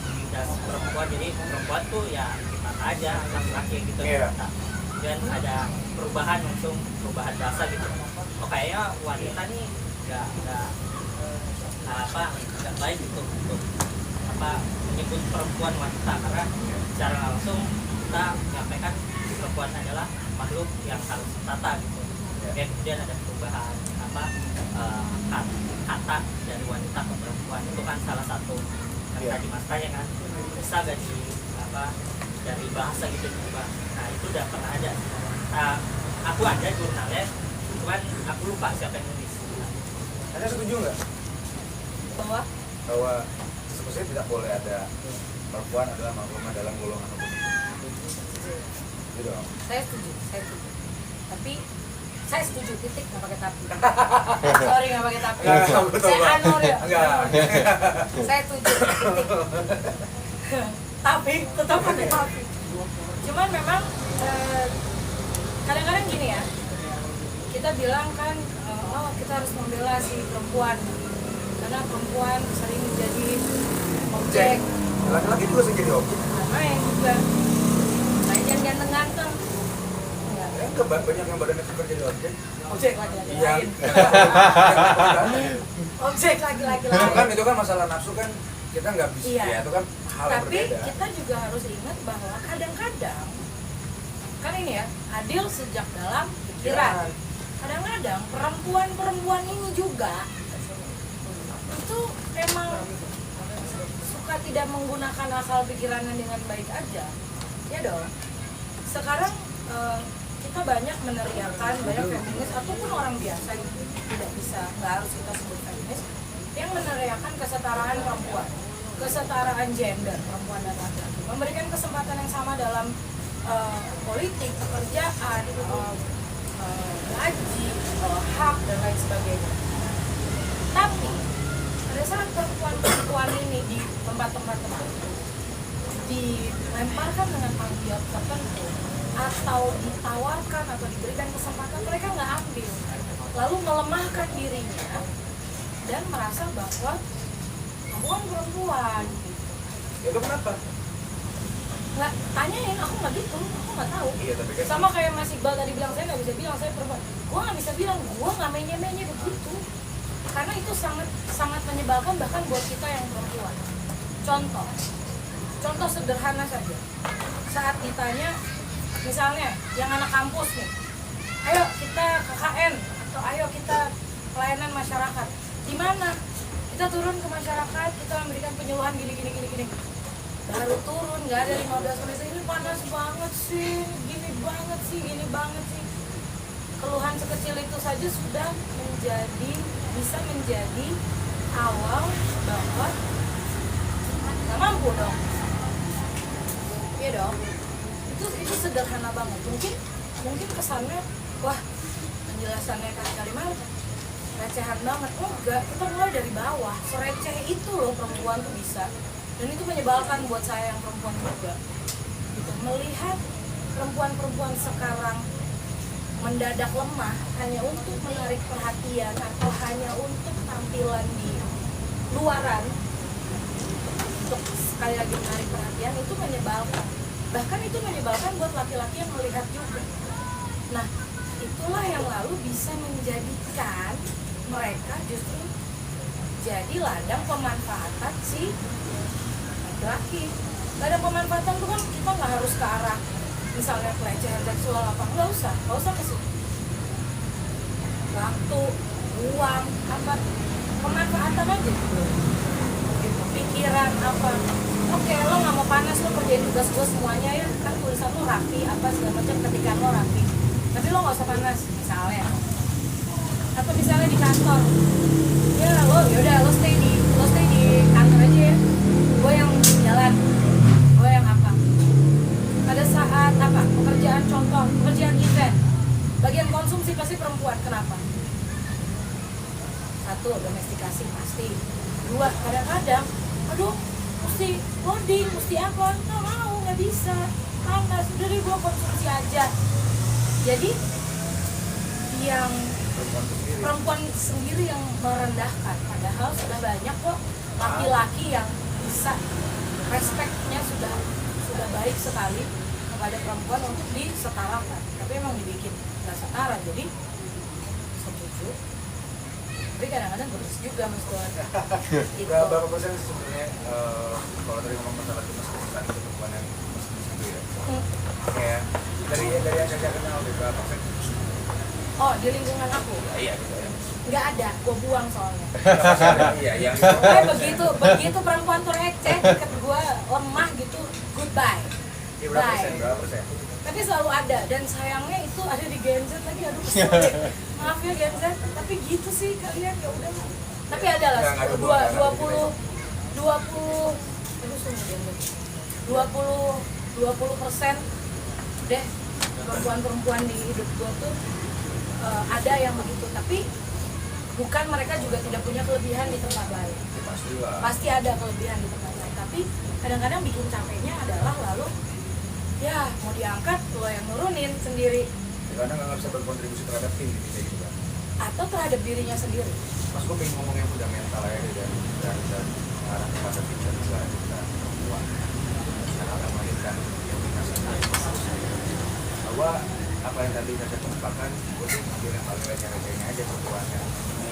D: menindas perempuan. Jadi perempuan tuh ya ditata aja, laki-laki gitu ditata. Dan ada perubahan langsung perubahan bahasa gitu. Oh kayaknya wanita nih nggak baik gitu untuk menyebut perempuan wanita, karena secara langsung kita menyampaikan perempuan adalah makhluk yang harus ditata gitu. Dan kemudian ada perubahan kata dari wanita ke perempuan, itu kan salah satu yang tadi mas tanya kan, bisa gak dari bahasa gitu juga. Nah itu udah pernah ada. Aku ada jurnalnya, cuman aku lupa siapa yang nulis.
A: Anda setuju nggak bahwa sebenarnya tidak boleh ada perempuan adalah makhluk dalam golongan hukum? Gitu.
B: Saya setuju. Tapi saya setuju, titik, nggak pakai tapi. Sorry, nggak pakai tapi. Saya anul ya. Saya setuju, titik. Tapi tetap pakai tapi. Cuman memang kadang-kadang gini ya, kita bilang kan, kita harus membela si perempuan karena perempuan sering menjadi objek.
A: Laki-laki juga sering jadi objek.
B: Main juga. Nah, jangan ganteng-ganteng.
A: Enggak, banyak yang badannya suka jadi objek.
B: Objek laki-laki
A: Iya.
B: lain. Objek laki-laki
A: Itu kan
B: lain.
A: itu kan masalah nafsu kan kita nggak bisa.
B: Iya.
A: Ya, itu kan hal yang
B: Tapi
A: berbeda.
B: kita juga harus ingat bahwa kadang-kadang kan ini ya, adil sejak dalam pikiran. Kadang-kadang perempuan-perempuan ini juga itu memang suka tidak menggunakan akal pikirannya dengan baik aja, ya dong. Sekarang kita banyak meneriakan, banyak feminis ataupun orang biasa gitu, tidak bisa, nggak harus kita sebut feminis, yang meneriakan kesetaraan perempuan, kesetaraan gender perempuan dan laki-laki, memberikan kesempatan yang sama dalam politik, pekerjaan, gaji, hak dan lain sebagainya. Tapi pada saat perempuan ini di tempat-tempat tertentu dilemparkan dengan tanggung jawab tertentu atau ditawarkan atau diberikan kesempatan, mereka nggak ambil, lalu melemahkan dirinya dan merasa bahwa perempuan
A: Ya lo kenapa?
B: nggak tanyain, aku nggak gitu, aku nggak tahu.
A: Iya tapi kan
B: Sama kayak Mas Iqbal tadi bilang, saya nggak bisa bilang saya perempuan, gue nggak bisa bilang gue nggak menye-menye begitu, karena itu sangat menyebalkan bahkan buat kita yang perempuan. Contoh sederhana saja, saat ditanya misalnya yang anak kampus nih, ayo kita KKN atau ayo kita pelayanan masyarakat, di mana kita turun ke masyarakat, kita memberikan penyuluhan gini, baru turun nggak ada 15 menit, ini panas banget sih, gini banget sih. Keluhan sekecil itu saja sudah bisa menjadi awal bahwa nggak mampu dong. Iya dong, itu sederhana banget. Mungkin kesannya wah penjelasannya kali-kali recehan banget. Oh enggak, kita mulai dari bawah. Sereceh itu loh perempuan tuh bisa. Dan itu menyebalkan buat saya yang perempuan juga gitu. Melihat perempuan-perempuan sekarang mendadak lemah hanya untuk menarik perhatian atau hanya untuk tampilan di luaran untuk sekali lagi menarik perhatian, itu menyebalkan. Bahkan itu menyebalkan buat laki-laki yang melihat juga. Nah, itulah yang lalu bisa menjadikan mereka justru jadi ladang pemanfaatan si laki-laki. Ladang pemanfaatan itu kan kita nggak harus ke arah misalnya pelecehan seksual apa, nggak usah ke situ. Waktu, uang, apa, pemanfaatan aja gitu. Pikiran apa, oke, lo nggak mau panas, lo kerjain tugas gue semuanya ya, kan tulisan lo rapi apa segala macam, ketikan lo rapi, tapi lo nggak usah panas misalnya. Atau misalnya di kantor, ya lo yaudah lo stay di kantor aja ya, gue yang jalan, gue yang apa. Pada saat apa pekerjaan event, bagian konsumsi pasti perempuan. Kenapa? Satu, domestikasi pasti. Dua, kadang-kadang aduh mesti loading, mesti apa, nggak mau, nggak bisa, panas, udah deh gue konsumsi aja. Jadi yang perempuan sendiri yang merendahkan, padahal sudah banyak kok laki-laki yang bisa, respeknya sudah baik sekali kepada perempuan untuk disetarakan, tapi emang dibikin nggak setara. Jadi setuju, tapi kadang-kadang beres juga Mas Tuan. Gitu.
A: Berapa persen sebenarnya kalau tadi ngomong masalah kemiskinan itu perempuan yang miskin itu ya? Kayak dari yang saya kenal berapa persen?
B: Oh, di lingkungan aku?
A: Iya gitu ya.
B: Nggak ada, gue buang soalnya.
A: Iya yang
B: begitu perempuan tuh receh, deket gue lemah gitu, goodbye.
A: Iya berapa persen?
B: Tapi selalu ada, dan sayangnya itu ada di Gen Z lagi, aduh kesel deh. Maaf ya Gen Z, tapi gitu sih kalian, ya udah. Tapi ada lah 20% deh perempuan-perempuan di hidup gue tuh ada yang begitu, tapi bukan mereka juga tidak punya kelebihan di tempat lain. Pasti ada kelebihan di tempat lain, tapi kadang-kadang bikin capeknya adalah lalu ya mau diangkat lo yang nurunin sendiri.
A: Karena nggak bisa berkontribusi terhadap tim gitu juga.
B: Atau terhadap dirinya sendiri.
A: Mas gue pengen ngomong yang fundamental ya dan arah kepada pikiran juga kita perempuan secara melahirkan yang bahwa apa yang tadi saya kemukakan, gue tuh ambil yang paling receh-recehnya aja perempuannya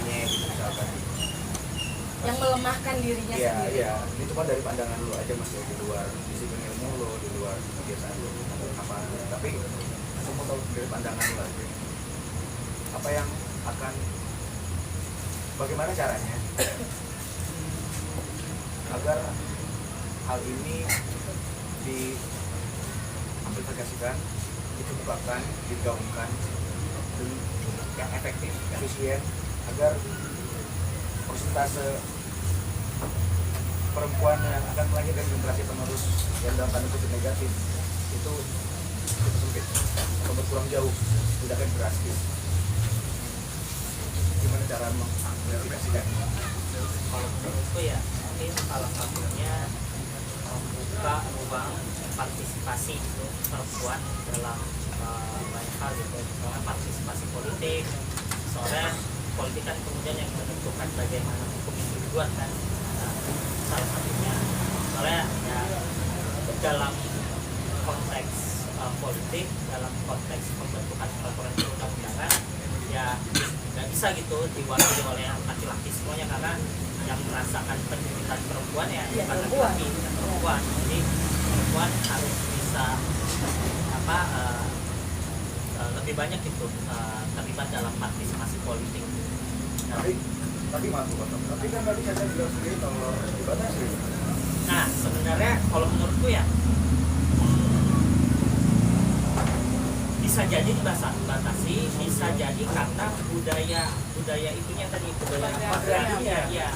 A: ini gitu misalkan
B: yang melemahkan dirinya sendiri.
A: Iya, itu kan dari pandangan lu aja Mas, di luar disiplin ilmu lu, di luar kebiasaan lu apa, tapi aku mau tahu dari pandangan lu aja apa yang akan, bagaimana caranya agar hal ini diaplikasikan, dikemukakan, digaungkan yang efektif, efisien, agar persentase perempuan yang akan melahirkan generasi penerus yang dalam tanda kutip negatif itu sempit atau berkurang jauh, tidak akan drastis. Gimana cara mengaplikasikan?
D: Kalau menurutku ya mungkin salah satunya membuka ruang partisipasi gitu, perempuan dalam banyak hal gitu, misalnya partisipasi politik. Soalnya politik kan kemudian yang menentukan bagaimana hukum itu dibuat kan. Nah, salah satunya soalnya ya dalam konteks politik, dalam konteks pembentukan peraturan perundang-undangan ya nggak bisa gitu diwakili oleh laki-laki semuanya, karena yang merasakan penderitaan perempuan ya bukan laki-laki, bukan perempuan. Jadi perempuan harus bisa lebih banyak itu terlibat dalam partisipasi politik.
A: Tapi mampu potong. Tapi kan tadi saya bilang sendiri kalau dibatasi.
D: Nah sebenarnya kalau menurutku ya bisa jadi dibatasi, bisa jadi karena budaya itunya tadi, budaya patriarkinya ya.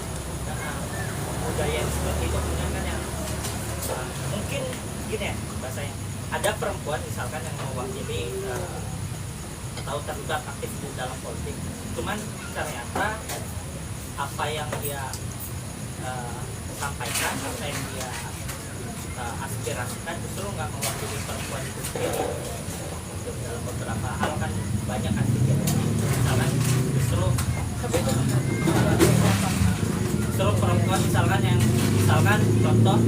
D: Budaya yang seperti itu kemudian kan yang mungkin gini ya bahasanya, ada perempuan misalkan yang mewakili atau terlibat aktif di dalam politik, cuman ternyata apa yang dia sampaikan, apa yang dia aspirasikan justru nggak mewakili perempuan itu sendiri. Dalam beberapa hal kan banyak kan kejadian, misalkan justru perempuan misalkan contoh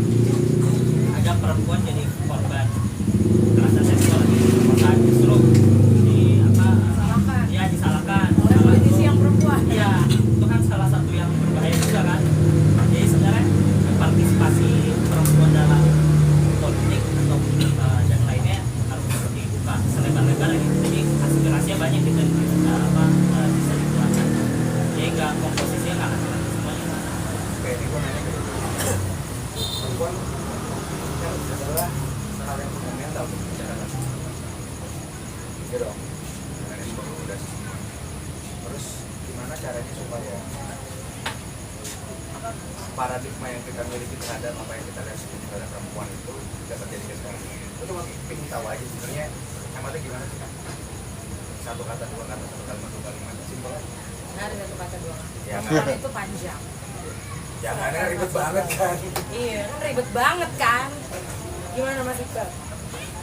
D: ada perempuan jadi korban kekerasan seksual di perkotaan, justru disalahkan
B: oleh politisi yang perempuan.
D: Iya, itu kan salah satu yang berbahaya juga kan. Jadi sebenarnya partisipasi perempuan dalam politik atau dan lainnya harus dibuka selebar-lebar gitu. Jadi aspirasinya banyak gitu, bisa dikeluarkan. Jadi nggak komposisinya nggak laki-laki semuanya.
A: Oke, ini gue nanya gitu. Perempuan kan adalah hal yang fundamental untuk dibicarakan. Iya dong. Mekanisme udah semua. Terus gimana caranya supaya paradigma yang kita miliki terhadap apa yang kita lihat terhadap perempuan itu tidak terjadi sekarang? Itu cuma pengen tahu aja sebenarnya hematnya gimana sih? Satu kata, dua kata, satu kalimat, dua kalimat, simpel aja.
B: Nah, ada satu kata dua kata.
A: Ya,
B: Perempuan itu panjang.
A: Jangan kan ribet banget kan?
B: Iya, kan ribet banget kan. Gimana Mas Iqbal?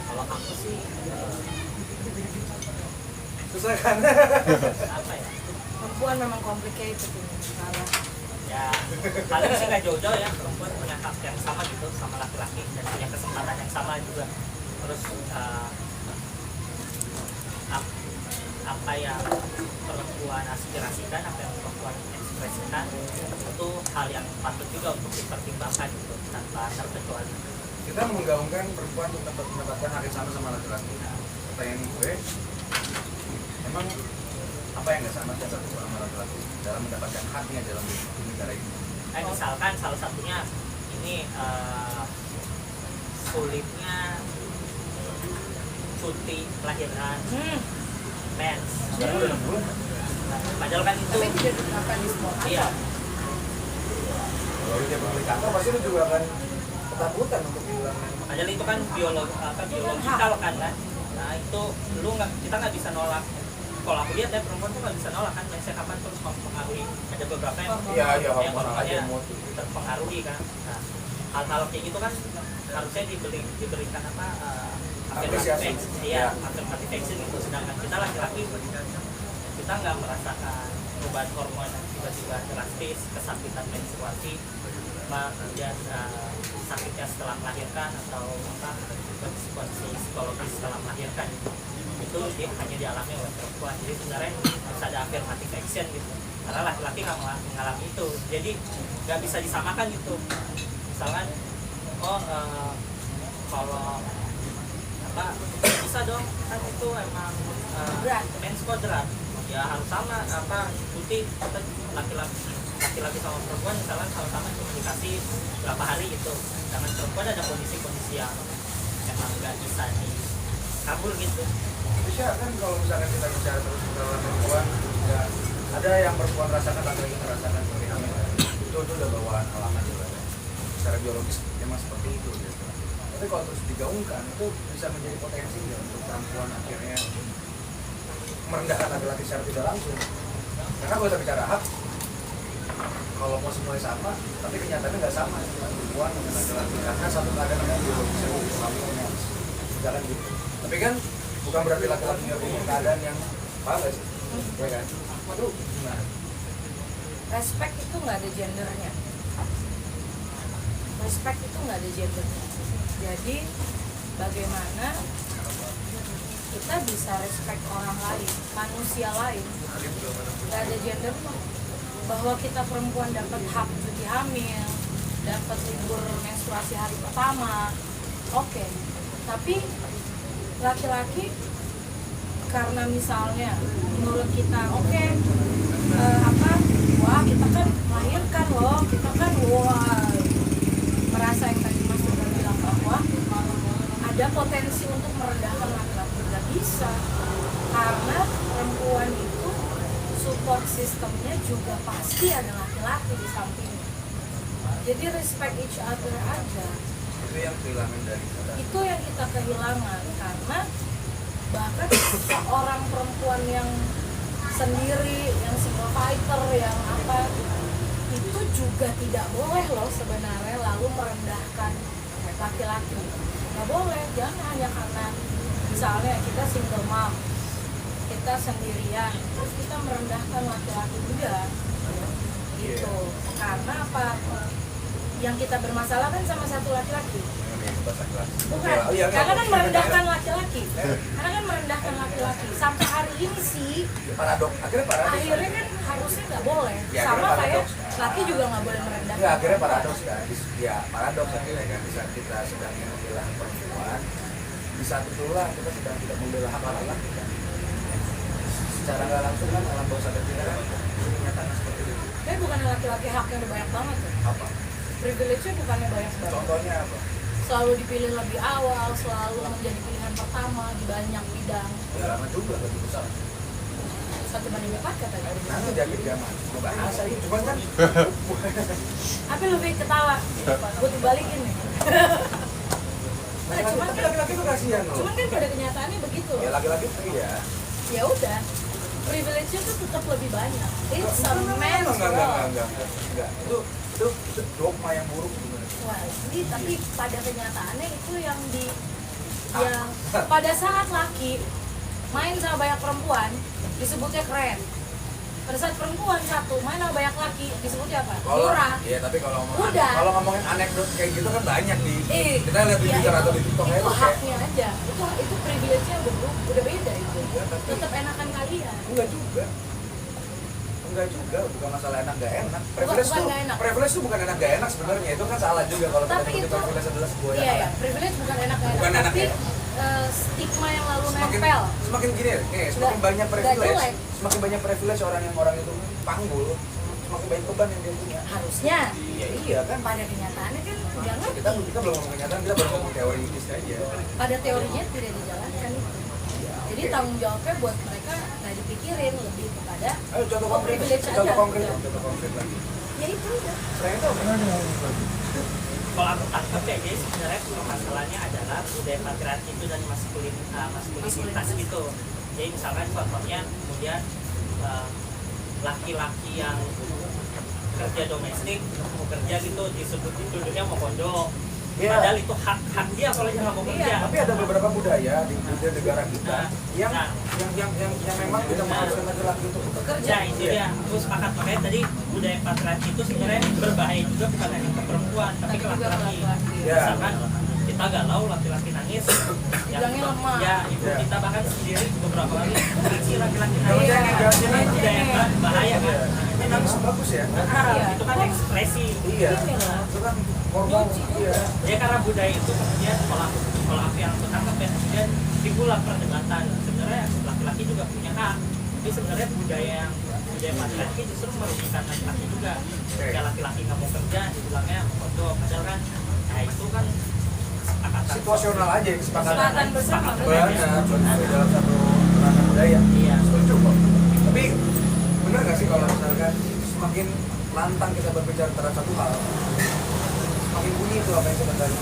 D: Kalau aku sih
A: Susah kan?
D: apa ya?
B: Perempuan memang complicated ini. Salah.
D: Ya paling sih nggak jauh-jauh ya, perempuan punya hak yang sama gitu sama laki-laki dan punya kesempatan yang sama juga. Terus apa yang perempuan aspirasikan, apa yang perempuan ekspresikan itu hal yang patut juga untuk dipertimbangkan gitu, tanpa terkecuali.
A: Kita menggaungkan perempuan untuk mendapatkan hak yang sama sama laki-laki. Pertanyaan gue, emang apa yang nggak sama satu sama laki-laki dalam mendapatkan haknya dalam di negara ini?
D: Misalkan salah satunya ini sulitnya cuti kelahiran, mens.
A: Sekarang udah 6 bulan.
D: Padahal kan itu
B: Tapi tidak diterapkan di semua kantor.
D: iya.
A: Kalau dia balik kantor pasti lu juga akan ketakutan untuk bilang.
D: Padahal itu kan biologikal kan. Nah itu kita nggak bisa nolak. Kalau aku lihat ya perempuan tuh nggak bisa nolak kan, mensnya kapan terus mempengaruhi. Ada beberapa yang
A: hormonnya
D: terpengaruhi kan. Nah hal-hal kayak gitu kan harusnya diberikan afirmative action gitu. Sedangkan kita laki-laki kita nggak merasakan perubahan hormon yang tiba-tiba drastis, kesakitan menstruasi, kemudian sakitnya setelah melahirkan atau kondisi psikologis setelah melahirkan itu hanya dialami oleh perempuan. Jadi sebenarnya harus ada affirmative action gitu, karena laki-laki nggak mengalami itu, jadi nggak bisa disamakan gitu. Misalkan kalau bisa dong kan itu emang mens kodrat ya harus sama cuti laki-laki sama perempuan misalkan sama-sama cuma dikasih berapa hari gitu. Dengan perempuan ada kondisi-kondisi yang emang nggak bisa dikabul gitu.
A: Bisa kan kalau misalkan kita bicara terus tentang perempuan, ya ada yang perempuan rasakan, laki-laki merasakan seperti hamil. Itu udah bawaan alamat juga. secara biologis memang seperti itu gitu. Tapi kalau terus digaungkan itu bisa menjadi potensi ya untuk perempuan akhirnya merendahkan laki-laki secara tidak langsung. Karena kalau kita bicara hak, kalau mau semuanya sama, tapi kenyataannya nggak sama antara perempuan dengan laki-laki karena satu keadaan yang biologis yang suaminya jalan gitu. Tapi kan bukan berarti laki-laki nggak punya keadaan yang paham nggak sih? Ya kan? Aduh, gimana?
B: Respect itu nggak ada gendernya. Respect itu nggak ada gendernya. Jadi bagaimana kita bisa respect orang lain, manusia lain, nggak ada gendernya. Bahwa kita perempuan dapat hak cuti hamil, dapat libur menstruasi hari pertama, oke. Tapi laki-laki karena misalnya menurut kita oke, wah kita kan melahirkan loh, kita kan wah merasa yang tadi Mas Tuhan bilang bahwa ada potensi untuk merendahkan laki-laki. Nggak bisa, karena perempuan itu support sistemnya juga pasti ada laki-laki di sampingnya. Jadi respect each other aja.
A: Itu yang kehilangan dari kita.
B: Itu yang kita kehilangan karena bahkan seorang perempuan yang sendiri, yang single fighter, yang apa, itu juga tidak boleh loh sebenarnya lalu merendahkan laki-laki. Nggak boleh, jangan hanya karena misalnya kita single mom, kita sendirian, terus kita merendahkan laki-laki juga gitu. Karena apa? Yang kita bermasalah kan sama satu laki-laki. Bukan, karena kan merendahkan laki-laki. Karena kan merendahkan laki-laki. Sampai hari ini sih
A: Paradoks, akhirnya paradoks.
B: akhirnya kan harusnya nggak boleh.
A: Ya,
B: Sama
A: akhirnya
B: kayak
A: paradoks.
B: laki juga nggak boleh merendahkan.
A: Enggak, akhirnya paradoks kan. Ya, paradoks akhirnya kan. Di saat kita sedang membela perempuan, di saat itulah kita sedang tidak membela hak laki-laki kan. Secara nggak langsung kan alam bawah sadar kita kan menyatakan seperti itu.
B: Tapi bukannya laki-laki haknya udah banyak banget ya?
A: Apa?
B: Privilege-nya bukannya banyak banget.
A: Contohnya apa?
B: Selalu dipilih lebih awal, selalu menjadi pilihan pertama di banyak bidang.
A: Ya lama juga lebih besar.
B: 1:4 katanya.
A: Nanti jadi zaman bahasa ini cuman kan
B: Tapi lebih ketawa. Gue dibalikin nih. Nah, cuman
A: tapi
B: kan,
A: laki-laki tuh kasihan loh.
B: cuman kan pada kenyataannya begitu.
A: Ya laki-laki iya.
B: Ya udah, privilege-nya tuh tetap lebih banyak. It's a man's world.
A: Enggak. Itu dogma yang buruk sebenarnya.
B: Wah, ini tapi pada kenyataannya itu yang pada saat laki main sama banyak perempuan disebutnya keren. Pada saat perempuan satu main sama banyak laki disebutnya apa? Murah.
A: Iya, tapi
B: Udah.
A: kalau ngomongin anekdot kayak gitu kan banyak nih. Kita lihat di
B: ya
A: Twitter atau di TikTok
B: itu
A: aja kayak
B: haknya aja. Itu privilege-nya udah beda itu.
A: Iya, tapi-
B: Tetap enakan kalian.
A: enggak juga. Bukan masalah enak gak enak. Privilege
B: bukan
A: tuh,
B: nggak enak.
A: privilege tuh bukan enak gak enak sebenarnya. Itu kan salah juga kalau kita
B: Tapi
A: nyebut
B: itu
A: privilege adalah sebuah yang
B: iya ya,
A: enak.
B: privilege bukan enak
A: Bukan enak,
B: tapi
A: ya.
B: stigma yang lalu
A: Semakin
B: nempel.
A: gini nih, semakin
B: Nggak-
A: banyak
B: nggak
A: privilege,
B: jelek.
A: semakin banyak privilege orang itu panggul, semakin banyak beban yang dia punya.
B: Harusnya
A: Iya kan.
B: pada kenyataannya kan udah ngerti.
A: Kita belum ngomong kenyataan, kita baru ngomong teori aja.
B: Pada teorinya tidak dijalankan itu. Jadi tanggung jawabnya buat mereka nggak dipikirin, lebih kepada
A: Ayo contoh konkret,
B: privilege aja.
A: contoh konkret lagi.
B: ya itu udah.
A: Selain itu apa?
D: Kalau aku tangkap ya, jadi sebenarnya masalahnya adalah budaya patriarki itu dan maskulinitas gitu. Jadi misalkan contohnya kemudian laki-laki yang kerja domestik mau kerja gitu disebut dituduhnya mau kondo.
A: Iya.
D: Padahal itu hak dia kalau dia nggak mau kerja.
B: Iya.
A: Tapi ada beberapa budaya di negara kita yang
D: Nah.
A: yang memang tidak mengharuskan laki-laki untuk bekerja.
D: Ya itu dia, aku sepakat. Makanya tadi budaya patriarki itu sebenarnya berbahaya juga bukan hanya ke perempuan tapi ke
B: Tapi juga
D: laki-laki.
B: laki-laki.
A: Ya.
D: Misalkan kita galau, laki-laki nangis,
B: Bilangnya lemah.
D: ya ibu
A: Ya.
D: kita bahkan sendiri beberapa kali si laki-laki
A: Jangan
D: nangis.
A: cengeng, jangan cengeng.
D: Itu budaya bahaya kan.
A: Ini nangis bagus ya.
B: Iya.
D: Itu kan ekspresi.
A: Iya.
B: Ini loh.
A: Itu kan hormon. Iya.
D: Ya karena budaya itu kemudian kalau aku yang aku tangkap ya kemudian timbullah perdebatan. Sebenarnya laki-laki juga punya hak. Tapi sebenarnya budaya patriarki justru merugikan laki-laki juga. Ketika laki-laki nggak mau kerja, dibilangnya kondo. Padahal kan, ya itu kan kesepakatan.
A: Situasional aja kesepakatan.
B: Kesepakatan bersama.
A: Benar, benar dalam satu kerangka budaya.
D: Iya.
A: Setuju kok. Tapi benar nggak sih kalau misalkan semakin lantang kita berbicara terhadap satu hal, makin bunyi itu apa yang kita tadi.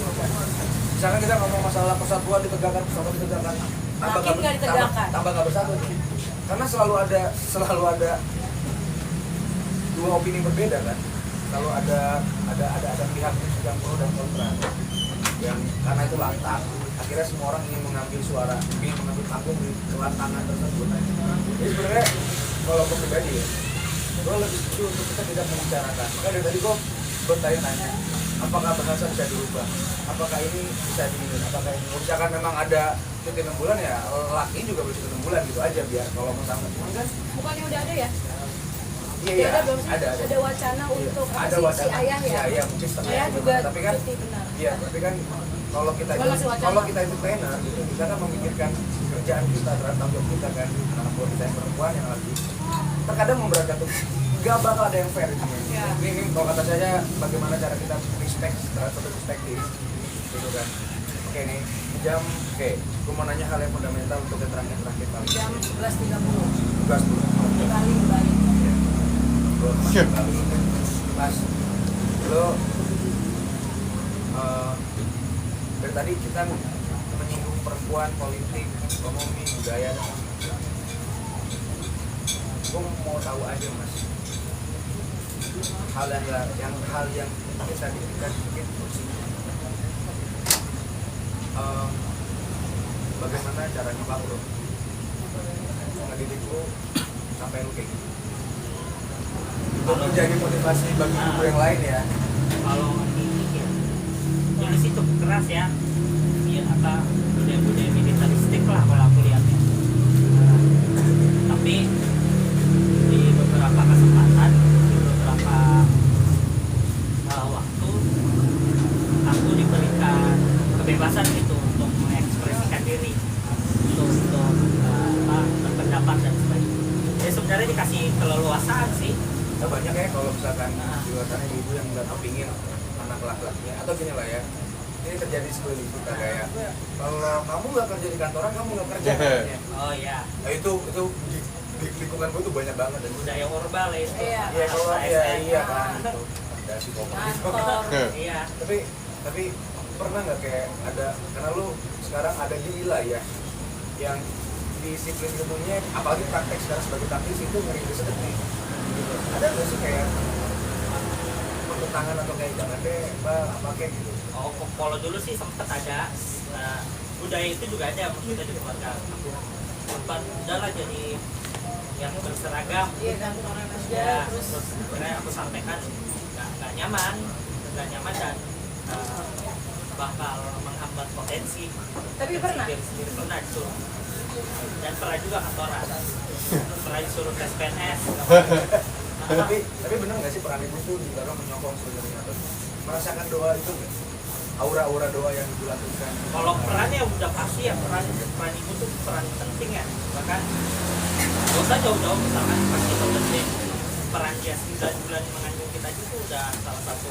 A: Misalkan kita ngomong masalah persatuan ditegakkan, persatuan ditegakkan,
B: Makin nggak ditegakkan.
A: tambah nggak bersatu. Karena selalu ada dua opini berbeda kan. Selalu ada pihak yang pro dan kontra. Yang karena itu lantang, akhirnya semua orang ingin mengambil suara, ingin mengambil panggung di kelantangan tersebut. Jadi sebenarnya kalau gue pribadi ya, gue lebih setuju untuk kita tidak membicarakan. Makanya dari tadi gue bertanya-tanya, apakah bahasa bisa dirubah? Apakah ini bisa apakah ini? Misalkan memang ada cuti 6 bulan ya, laki juga bercuti 6 bulan gitu aja biar kalau mau sama kan?
B: Bukannya udah ada ya?
A: Iya,
B: Ada belum sih?
A: ada.
B: Ada wacana untuk
A: Ada
B: si
A: wacana.
B: ayah ya?
A: Si ayah mungkin setengah.
B: Ayah juga
A: tapi kan
B: cuti benar.
A: iya, tapi kan kalau kita
B: Cuma masih wacana.
A: kalau kita entrepreneur gitu, kita kan memikirkan kerjaan kita, terhadap tanggung jawab kita kan, anak buah kita yang perempuan yang lagi terkadang memberatkan tuh, nggak bakal ada yang fair di sini.
B: Ya.
A: Ini kalau kata saya bagaimana cara kita respect terhadap satu perspektif, gitu kan. Oke nih, gue mau nanya hal yang fundamental untuk yang terakhir kali.
B: Jam 11.30
A: Tugas dulu.
B: di Bali.
A: Mas, lo dari tadi kita menyinggung perempuan, politik, ekonomi, budaya. Gue mau tahu aja mas, hal yang kita diberikan mungkin bagaimana caranya bang lo ngedidik lo sampai lo kayak gitu. Untuk menjadi motivasi bagi ibu yang lain ya.
D: Kalau dipikir dulu sih cukup keras ya, budaya militaristik lah kalau aku lihatnya. Tapi di beberapa kesempatan, di beberapa waktu aku diberikan kebebasan gitu untuk mengekspresikan diri, untuk berpendapat dan sebagainya. Jadi sebenarnya dikasih keleluasaan sih.
A: Nah, banyak ya kalau misalkan di luar sana ibu yang nggak kepingin anak laki-lakinya atau gini lah ya, ini terjadi sekeliling kita kayak kalau kamu nggak kerja di kantoran kamu nggak kerja katanya.
D: Oh iya,
A: Nah, itu di lingkungan gue tuh banyak banget dan
D: budaya orbal ya itu.
B: Iya.
A: iya kalau
D: ASN.
A: iya kan gitu. Ada si pokok gitu.
B: Kantor.
D: Iya.
A: tapi pernah nggak kayak ada karena lu sekarang ada di wilayah yang disiplin ilmunya apalagi praktek sekarang sebagai praktisi itu ngeri sedikit gitu. Ada nggak sih kayak pertentangan atau kayak jangan deh mbak apa kayak gitu.
D: Oh, kalau dulu sih sempet ada. Budaya itu juga ada maksudnya di keluarga aku. Sempat udahlah jadi yang berseragam.
B: Iya, kantoran aja.
D: Ya,
B: Terus
D: terus akhirnya aku sampaikan nggak nyaman dan bakal menghambat potensi.
B: Tapi pernah?
D: Diri sendiri pernah disuruh. Dan pernah juga kantoran. Pernah disuruh tes PNS.
A: tapi benar nggak sih peran ibu tuh dalam menyokong sebenarnya atau merasakan doa itu nggak? Aura doa yang dilakukan.
D: Kalau perannya udah pasti ya, peran ibu tuh peran penting ya. Bahkan gak usah jauh-jauh, misalkan pasti penting peran dia 9 bulan mengandung kita itu udah salah satu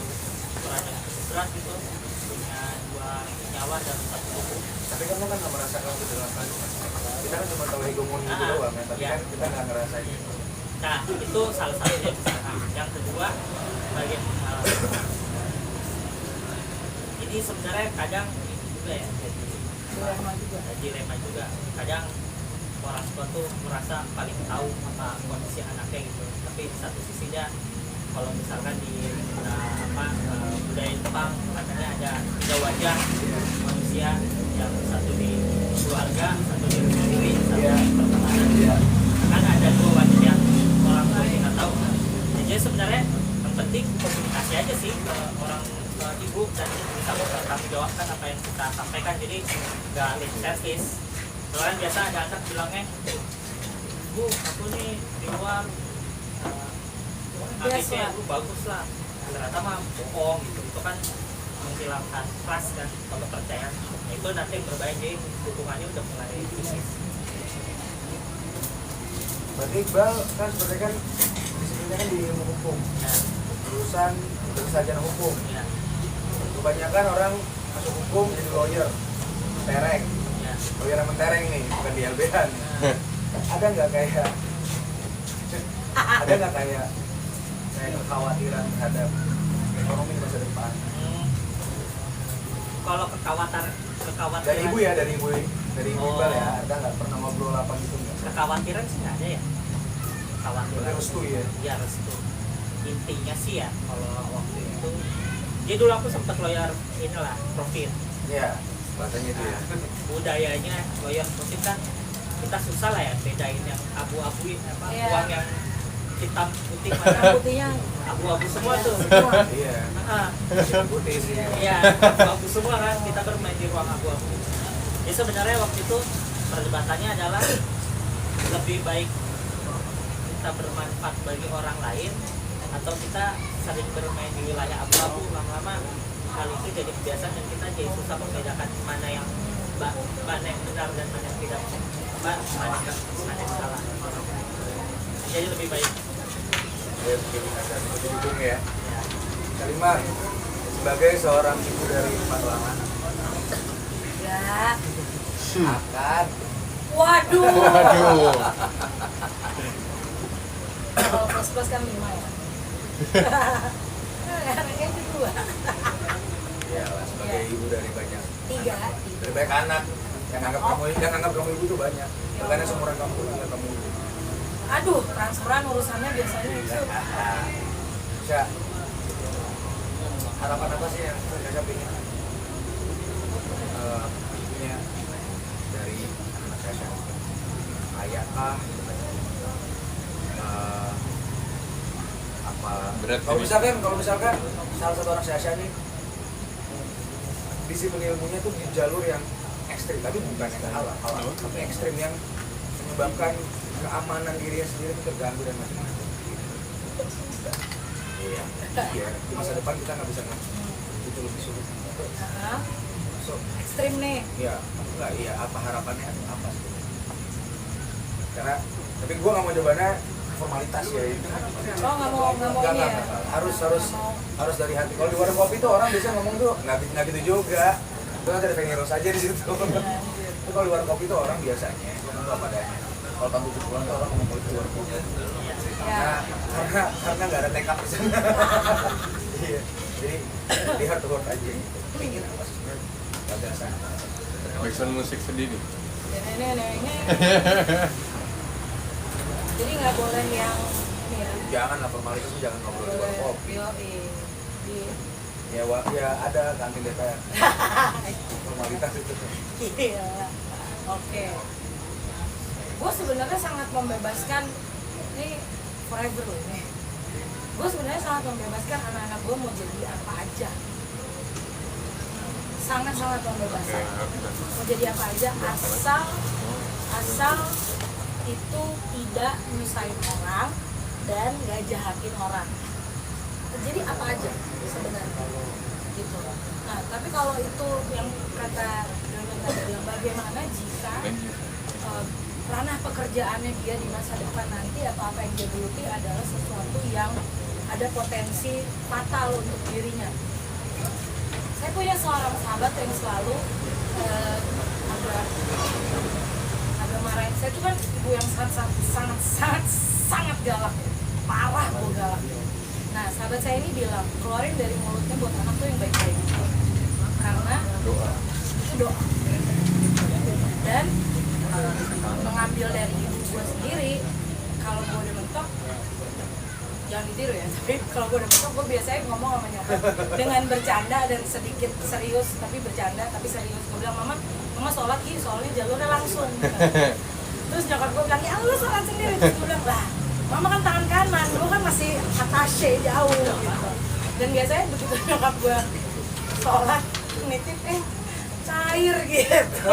D: peran yang berat gitu, punya 2 nyawa dan 1 tubuh.
A: Tapi kamu kan nggak merasakan itu dalam kandungan. Kita kan cuma tahu hegemoni itu doang kan, tapi
D: ya.
A: kan kita nggak ngerasain.
D: Nah itu salah satunya bisa. Yang kedua bagian ini sebenarnya kadang ini juga ya jadi dilema juga. Kadang orang tua tuh merasa paling tahu apa kondisi anaknya gitu. Tapi di satu sisinya kalau misalkan di budaya Jepang katanya ada 3 wajah manusia, yang satu di keluarga, satu di rumah sendiri, satu di pertemanan. Kan ada 2 wajah yang orang tua nggak tahu. Jadi sebenarnya yang penting komunikasi aja sih ke orang ibu dan bisa bertanggung jawabkan apa yang kita sampaikan. Jadi nggak lip service. Soalnya biasa ada anak bilangnya, Bu, aku nih di luar ABC itu bagus lah. Ternyata mah bohong gitu. Itu kan menghilangkan trust dan kepercayaan. Nah, itu nanti berbahaya, jadi hubungannya udah mulai krisis.
A: Berarti Iqbal kan sebenarnya kan disiplinnya kan di ilmu hukum,
D: Nah,
A: jurusan sarjana hukum.
D: ya,
A: Kebanyakan orang masuk hukum jadi lawyer, tereng,
D: ya.
A: lawyer yang mentereng nih, bukan di LBH. Ada nggak kayak kekhawatiran terhadap ekonomi di masa depan?
D: kalau kekhawatiran
A: dari ibu
D: Oh.
A: Iqbal ya, ada nggak pernah ngobrol apa gitu nggak?
D: kekhawatiran sih nggak ada ya. Kekhawatiran
A: Restu ya.
D: ya restu. Intinya sih ya kalau waktu itu, jadi dulu aku sempat lawyer inilah profit.
A: Iya, bahasanya itu ya.
D: Budayanya lawyer profit kan kita susah lah ya bedain yang abu-abu apa
B: Iya.
D: uang yang hitam putih
B: Warna
D: mana
B: putihnya
D: abu-abu semua tuh.
A: Iya.
D: Heeh.
A: Putih sih.
D: Iya, abu-abu semua kan, kita bermain di ruang abu-abu. Jadi sebenarnya waktu itu perdebatannya adalah lebih baik kita bermanfaat bagi orang lain atau kita sering bermain di wilayah abu-abu, lama-lama hal itu jadi kebiasaan dan kita jadi susah membedakan mana yang benar dan mana yang tidak, mana yang salah. Jadi lebih baik.
A: Ya, begini ada didukung ya. Kelima, sebagai seorang ibu dari 4 orang anak,
B: ya.
A: akan
B: Waduh.
C: Waduh.
B: Kalau plus kan 5 ya. Anaknya itu 2.
A: ya lah, sebagai ibu dari banyak
B: 3.
A: dari banyak anak yang anggap kamu ibu tuh banyak. Karena seumuran kamu tuh anggap kamu ibu.
B: Aduh, transferan urusannya biasanya itu.
A: Bisa harapan apa sih yang saya pengen punya dari anak saya? Ayah kah? Apa?
C: Berat
A: Kalau
C: ini.
A: misalkan salah satu anak saya nih disiplin ilmunya tuh di jalur yang ekstrim, tapi bukan yang halal, tapi ekstrim yang menyebabkan keamanan dirinya sendiri itu terganggu dan macam-macam. Iya, di masa depan kita nggak bisa ngerti, itu lebih sulit. So,
B: Ekstrim nih.
A: iya, apa harapannya apa sih? Karena, tapi gue nggak mau jawabannya formalitas ya itu.
B: Oh, nggak mau ini ya.
A: Harus dari hati. Kalau di warung kopi tuh orang biasanya ngomong tuh nggak gitu juga. Itu kan ada Feni Rose aja di situ. Itu kalau di warung kopi tuh orang biasanya ngomong apa adanya. Kalau tamu pulang tuh orang ngomong politik di warung kopi. Karena nggak ada tekad di sana. Iya. Jadi hard to work aja. Pengen apa sih sebenarnya? Gak biasa.
C: Backsound musik sedih nih.
B: Ini. Jadi nggak boleh yang ini ya.
A: Jangan lah formalitas, jangan ngobrol di warung kopi.
B: Iya.
A: Ya ada kantin DPR. Formalitas itu.
B: Iya. Oke. Gue sebenarnya sangat membebaskan ini forever loh ini. Gue sebenarnya sangat membebaskan anak-anak gue mau jadi apa aja. Sangat membebaskan. Mau jadi apa aja asal itu tidak nyusahin orang dan gak jahatin orang. Jadi apa aja sebenarnya gitu. Nah tapi kalau itu yang kata Dono tadi bilang, bagaimana jika ranah pekerjaannya dia di masa depan nanti atau apa yang dia geluti adalah sesuatu yang ada potensi fatal untuk dirinya. Saya punya seorang sahabat yang selalu agak marahin. Saya tuh kan ibu yang sangat galak, parah bu galak. Nah sahabat saya ini bilang keluarin dari mulutnya buat anak tuh yang baik-baik, karena itu doa. Dan mengambil dari ibu gue sendiri, kalau gue udah mentok jangan ditiru ya, tapi kalau gue udah mentok gue biasanya ngomong sama nyokap dengan bercanda dan sedikit serius, tapi bercanda tapi serius. Gue bilang mama sholat soalnya jalurnya langsung gitu. Terus nyokap gue bilang ya lu sholat sendiri. Terus gue bilang lah mama kan tangan kanan, gue kan masih atashe jauh gitu. Dan biasanya begitu nyokap gue sholat nitip cair gitu.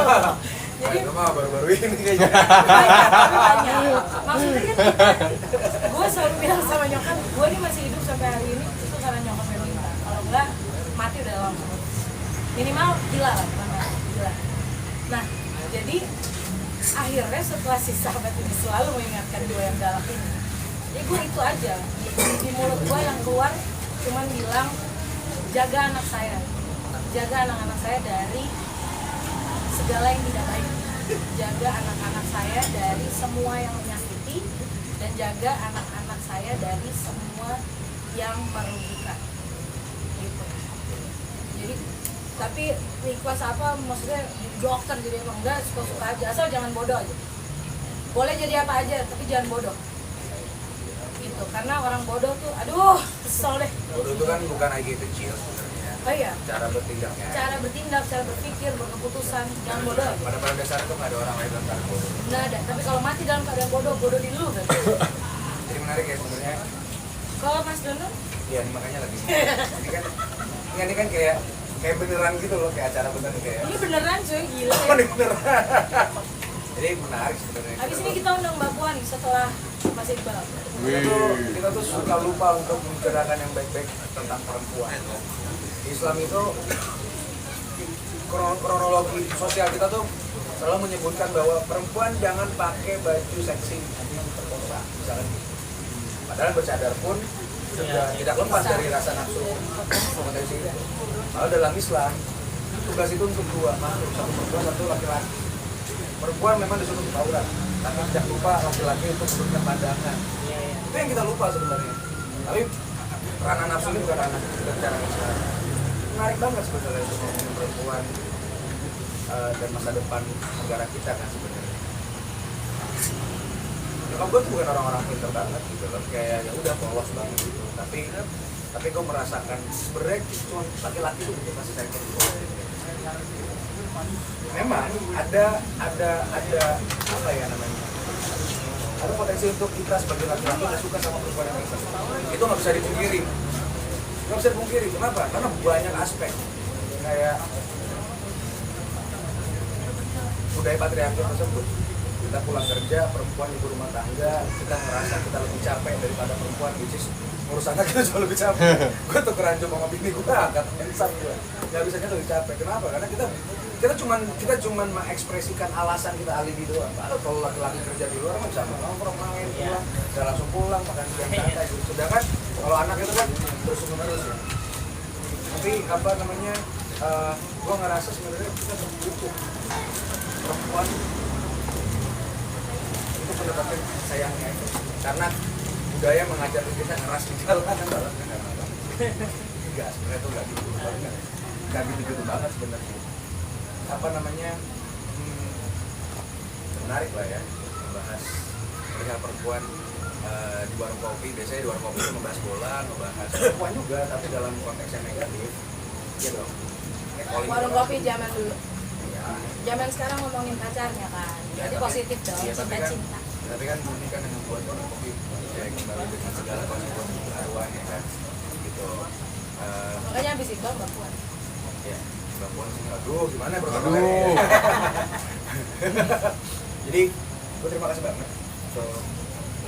B: Jadi
A: itu mah baru-baru ini kayaknya.
B: banyak, tapi banyak. Maksudnya kan gue selalu bilang sama nyokap, gue ini masih hidup sampai hari ini itu karena nyokap yang minta. Kalau enggak mati udah lama. Minimal gila lah, gila. Nah, jadi akhirnya setelah si sahabat ini selalu mengingatkan gue yang galak ini, jadi gue itu aja di mulut gue yang keluar cuman bilang jaga anak saya, jaga anak-anak saya dari segala yang tidak baik, jaga anak-anak saya dari semua yang menyakiti, dan jaga anak-anak saya dari semua yang merugikan gitu. Jadi Tapi request apa maksudnya dokter jadi emang enggak, suka-suka aja, asal jangan bodoh aja. Boleh jadi apa aja tapi jangan bodoh gitu, karena orang bodoh tuh aduh kesel deh.
A: Bodoh itu kan bukan IQ kecil sebenarnya.
B: Oh iya,
A: Cara bertindaknya.
B: cara bertindak, cara berpikir, berkeputusan, jangan bodoh aja.
A: Pada dasarnya tuh nggak ada orang lain dalam keadaan bodoh.
B: Nggak ada, tapi kalau mati dalam keadaan bodoh, bodoh di lu kan.
A: Jadi menarik ya sebenarnya.
B: Kalau Mas Dono,
A: Iya, ini makanya lagi. Ini kan kayak beneran gitu loh, kayak acara bener kayak.
B: ini beneran cuy, gila
A: Apa
B: ya.
A: nih beneran? Jadi menarik sebenarnya.
B: Habis ini kita undang Mbak Puan setelah Mas Iqbal.
A: Kita tuh suka lupa untuk membicarakan yang baik-baik tentang perempuan. Islam itu kronologi sosial kita tuh selalu menyebutkan bahwa perempuan jangan pakai baju seksi terposa, misalkan gitu. Padahal bercadar pun sudah tidak lepas dari rasa nafsu potensi itu. Kalau dalam Islam tugas itu untuk dua makhluk, satu perempuan, satu laki-laki. Perempuan memang disuruh untuk aurat, tapi tidak lupa laki-laki untuk menurunkan pandangan. Itu yang kita lupa sebenarnya. Tapi ranah nafsu ini bukan ranah kita bicara Islam. Menarik banget sebenarnya untuk ngomongin perempuan dan masa depan negara kita kan sebenarnya. Nyokap gue tuh bukan orang-orang pintar banget gitu loh, kayak ya udah polos banget gitu. Tapi gue merasakan sebenarnya cuma laki-laki tuh butuh kasih sayang perempuan. Memang ada apa ya namanya? Ada potensi untuk kita sebagai laki-laki nggak suka sama perempuan yang pintar. Itu nggak bisa dipungkiri. Nggak bisa dipungkiri. Kenapa? Karena banyak aspek. Kayak budaya patriarki tersebut. Kita pulang kerja, perempuan ibu rumah tangga, kita merasa kita lebih capek daripada perempuan, which is ngurus anak kita jauh lebih capek. Gue tuh keranjung sama bini gue angkat insaf gue. Nggak bisanya lebih capek. Kenapa? Karena kita cuman mengekspresikan alasan kita alibi doang. Padahal kalau laki-laki kerja di luar kan bisa nongkrong main pulang, udah langsung pulang makan siang santai gitu. Sedangkan kalau anak itu kan terus menerus ya. Tapi apa namanya? Gue ngerasa sebenarnya kita butuh perempuan untuk mendapatkan sayangnya itu. Karena budaya mengajar kita ngeras di jalanan enggak, sebenarnya tuh nggak gitu banget. Nggak gitu banget sebenarnya. Apa namanya, menarik lah ya membahas perihal perempuan di warung kopi. Biasanya di warung kopi itu membahas bola, membahas perempuan juga, tapi dalam konteks yang negatif. Iya dong.
B: Warung kopi zaman dulu.
A: Ya.
B: Zaman sekarang ngomongin pacarnya kan.
A: Ya,
B: Jadi
A: tapi-
B: positif dong,
A: iya,
B: cinta-cinta.
A: Tapi kan ini kan yang membuat warung kopi ya kembali dengan segala konsekuensi pengetahuan ya kan. Gitu.
B: Makanya habis itu Mbak Puan.
A: Ya, Mbak Puan sini, aduh gimana bro?
C: Aduh.
A: Jadi, gue terima kasih banget untuk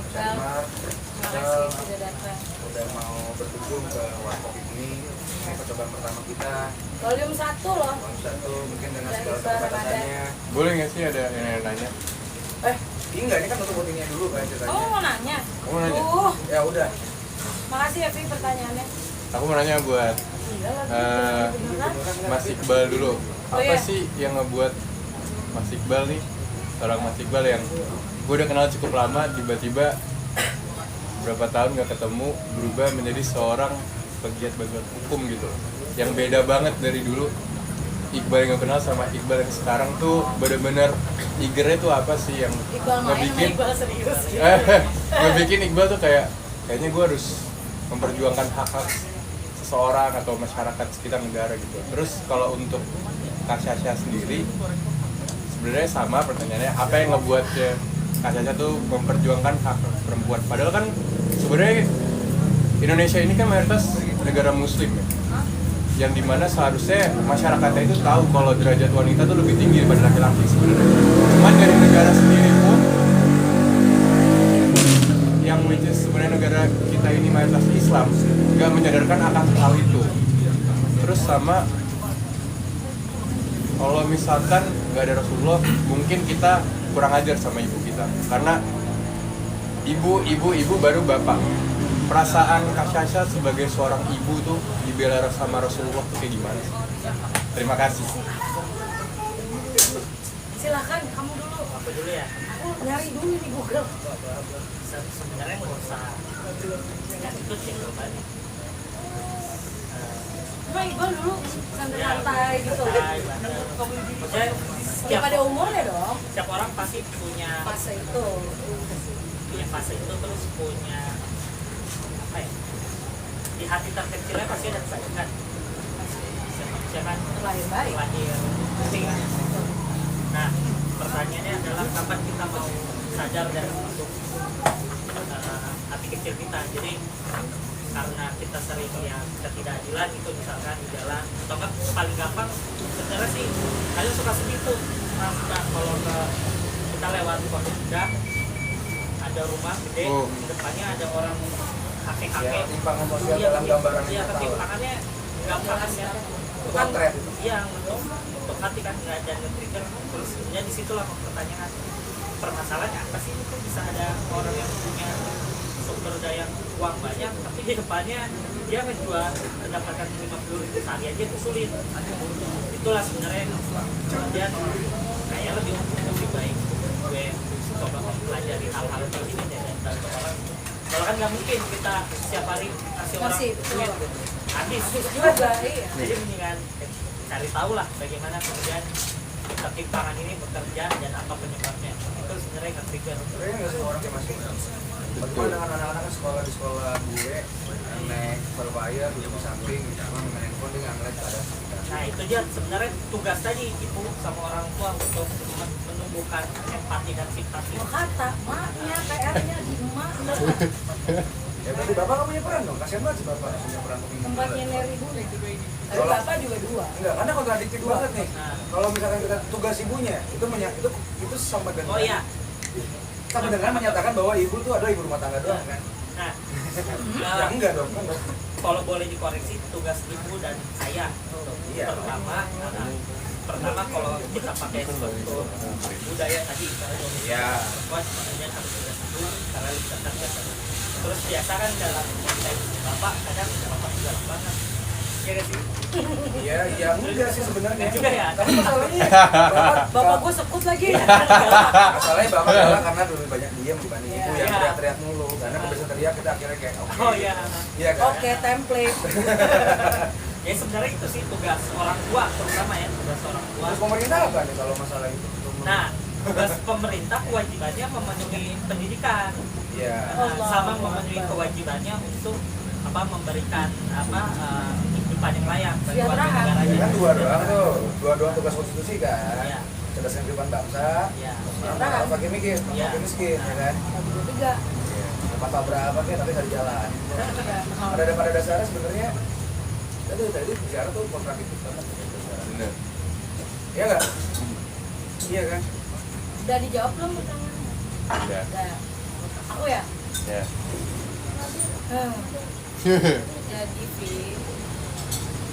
B: Iqbal,
A: Syahmar,
B: terima kasih sudah datang.
A: udah mau berkunjung ke warung kopi ini. Ini percobaan pertama kita.
B: Volume 1 loh.
A: Volume 1 mungkin dengan
B: Dan
A: segala
B: Iqbal
A: keterbatasannya.
C: Boleh nggak sih ada yang nanya?
A: Enggak, ini kan untuk votingnya dulu kan ceritanya.
B: Kamu mau nanya?
C: Kamu mau nanya?
A: Ya udah.
B: Makasih ya Vi pertanyaannya.
C: Aku mau nanya buat
B: Gila lagi.
C: Eh,
B: Beneran?
C: Mas Iqbal dulu.
B: Oh,
C: Apa
B: iya.
C: sih yang ngebuat Mas Iqbal nih, seorang Mas Iqbal yang gue udah kenal cukup lama, tiba-tiba berapa tahun gak ketemu berubah menjadi seorang pegiat bantuan hukum gitu, yang beda banget dari dulu. Iqbal yang gue kenal sama Iqbal yang sekarang tuh bener-bener eagernya tuh apa sih yang
B: Iqbal main sama
C: ngebikin
B: Iqbal serius.
C: ngebikin Iqbal tuh kayaknya gue harus memperjuangkan hak-hak seseorang atau masyarakat sekitar negara gitu. Terus kalau untuk Kak Syasha sendiri sebenarnya sama pertanyaannya, apa yang ngebuat Kak Syasha tuh memperjuangkan hak perempuan? Padahal kan sebenarnya Indonesia ini kan mayoritas negara muslim ya, yang dimana seharusnya masyarakatnya itu tahu kalau derajat wanita tuh lebih tinggi daripada laki-laki sebenarnya. Cuman dari negara sendiri pun yang which is sebenarnya negara kita ini mayoritas Islam nggak menyadarkan akan hal itu. Terus sama kalau misalkan nggak ada Rasulullah, mungkin kita kurang ajar sama ibu kita, karena ibu baru bapak. Perasaan Kak Syasha sebagai seorang ibu tuh dibela sama Rasulullah tuh kayak gimana sih? Terima kasih.
B: Silahkan kamu dulu.
D: Apa dulu ya?
B: Aku nyari dulu di Google.
D: Sebenarnya nggak usah nggak ikut sih jawabannya.
B: Cuma Iqbal dulu santai-santai gitu.
D: santai banget. Maksudnya
B: Ya pada umurnya dong.
D: setiap orang pasti punya
B: Fase itu.
D: fase itu, terus punya apa ya, di hati terkecilnya pasti ada kesayangan. Manusia kan
B: Terlahir baik.
D: lahir putih kan. Nah, pertanyaannya adalah kapan kita mau sadar dan masuk hati kecil kita. Jadi karena kita sering yang ketidakadilan itu misalkan di jalan, atau enggak paling gampang sebenarnya sih kalian suka sedih tuh mas, nah, kalau kita lewat pondok indah, ada rumah gede, di depannya ada orang kakek-kakek.
A: Ya, timpangan sosial dalam gambaran
D: Iya,
A: yang kita tahu.
D: ketimpangannya gampangan ya. Itu kan
A: Potret itu.
D: iya, untuk hati kan nggak ada nge-trigger. Terus ya disitulah pertanyaan permasalahannya apa sih, itu bisa ada orang yang punya sumber daya uang banyak tapi di depannya dia menjual mendapatkan 50.000 sehari aja itu sulit. Itulah sebenarnya kemudian kayak lebih baik gue coba mempelajari hal-hal kayak gini deh dan bantu orang. Kalau kan nggak mungkin kita setiap hari kasih orang
B: Kasih,
D: duit
B: betul.
D: habis.
B: Juga iya.
D: Jadi mendingan cari tahu lah bagaimana kemudian ketimpangan ini bekerja dan apa penyebabnya. Itu sebenarnya nggak trigger.
A: Sebenarnya nggak semua orang kayak Mas Ina. Betul dengan anak-anak kan sekolah di sekolah gue naik berbayar duduk di samping sama main handphone dia nggak ngeliat keadaan sekitar.
D: Nah itu dia sebenarnya tugas tadi ibu sama orang tua untuk menumbuhkan empati dan simpati.
B: Mau kata, maknya, PR-nya di emak.
A: Ya berarti bapak nggak punya peran dong, kasian banget sih bapak nggak punya peran untuk
B: Tempatnya nyari dulu juga ini. Tapi
A: Kalau-
B: bapak juga dua.
A: Enggak, karena kontradiktif banget nih.
D: Nah.
A: Kalau misalkan kita tugas ibunya itu sama dengan
D: Oh iya.
A: sama dengan menyatakan bahwa ibu tuh adalah ibu rumah tangga doang kan.
D: Nah
A: Ya enggak dong.
D: kalau boleh dikoreksi tugas ibu dan saya
A: Iya.
D: pertama kalau kita pakai struktur budaya tadi
A: Iya.
D: perempuan kemudian harus tugas ibu karena lebih dekat ya. Terus biasa kan dalam konteks bapak kadang bapak juga banget ya kan sih.
A: Iya, iya enggak sih sebenarnya.
D: Juga ya?
A: Tapi masalahnya
B: Bapak gue sekut lagi.
A: masalahnya bapak adalah karena lebih banyak diam dibanding ibu yang
D: Iya.
A: teriak-teriak mulu. Karena kebiasaan teriak kita akhirnya kayak oke.
D: Oh iya.
A: Iya kan?
B: Oke, template.
D: Ya sebenarnya itu sih tugas orang tua terutama ya, tugas orang tua.
A: Terus pemerintah apa nih kalau masalah itu?
D: Nah, tugas pemerintah kewajibannya memenuhi pendidikan.
A: Iya.
D: Nah, sama memenuhi kewajibannya untuk memberikan kehidupan yang layak bagi warga
B: Kesejahteraan.
D: negaranya.
A: Kan dua doang tuh, dua doang tugas konstitusi kan.
D: Iya.
A: Cerdaskan kehidupan bangsa.
D: Iya.
A: Orang pakai mikir,
D: Iya.
A: pakai miskin, ya kan?
B: Satu, dua, 3.
A: Patah berapa kayak tapi hari jalan. Pada dasarnya sebenarnya tadi bicara tuh kontradiktif banget.
C: Bener.
A: Iya nggak? Iya kan?
B: Udah dijawab belum pertanyaannya?
C: Udah.
B: Udah. Aku ya?
C: Ya.
B: Hmm. Jadi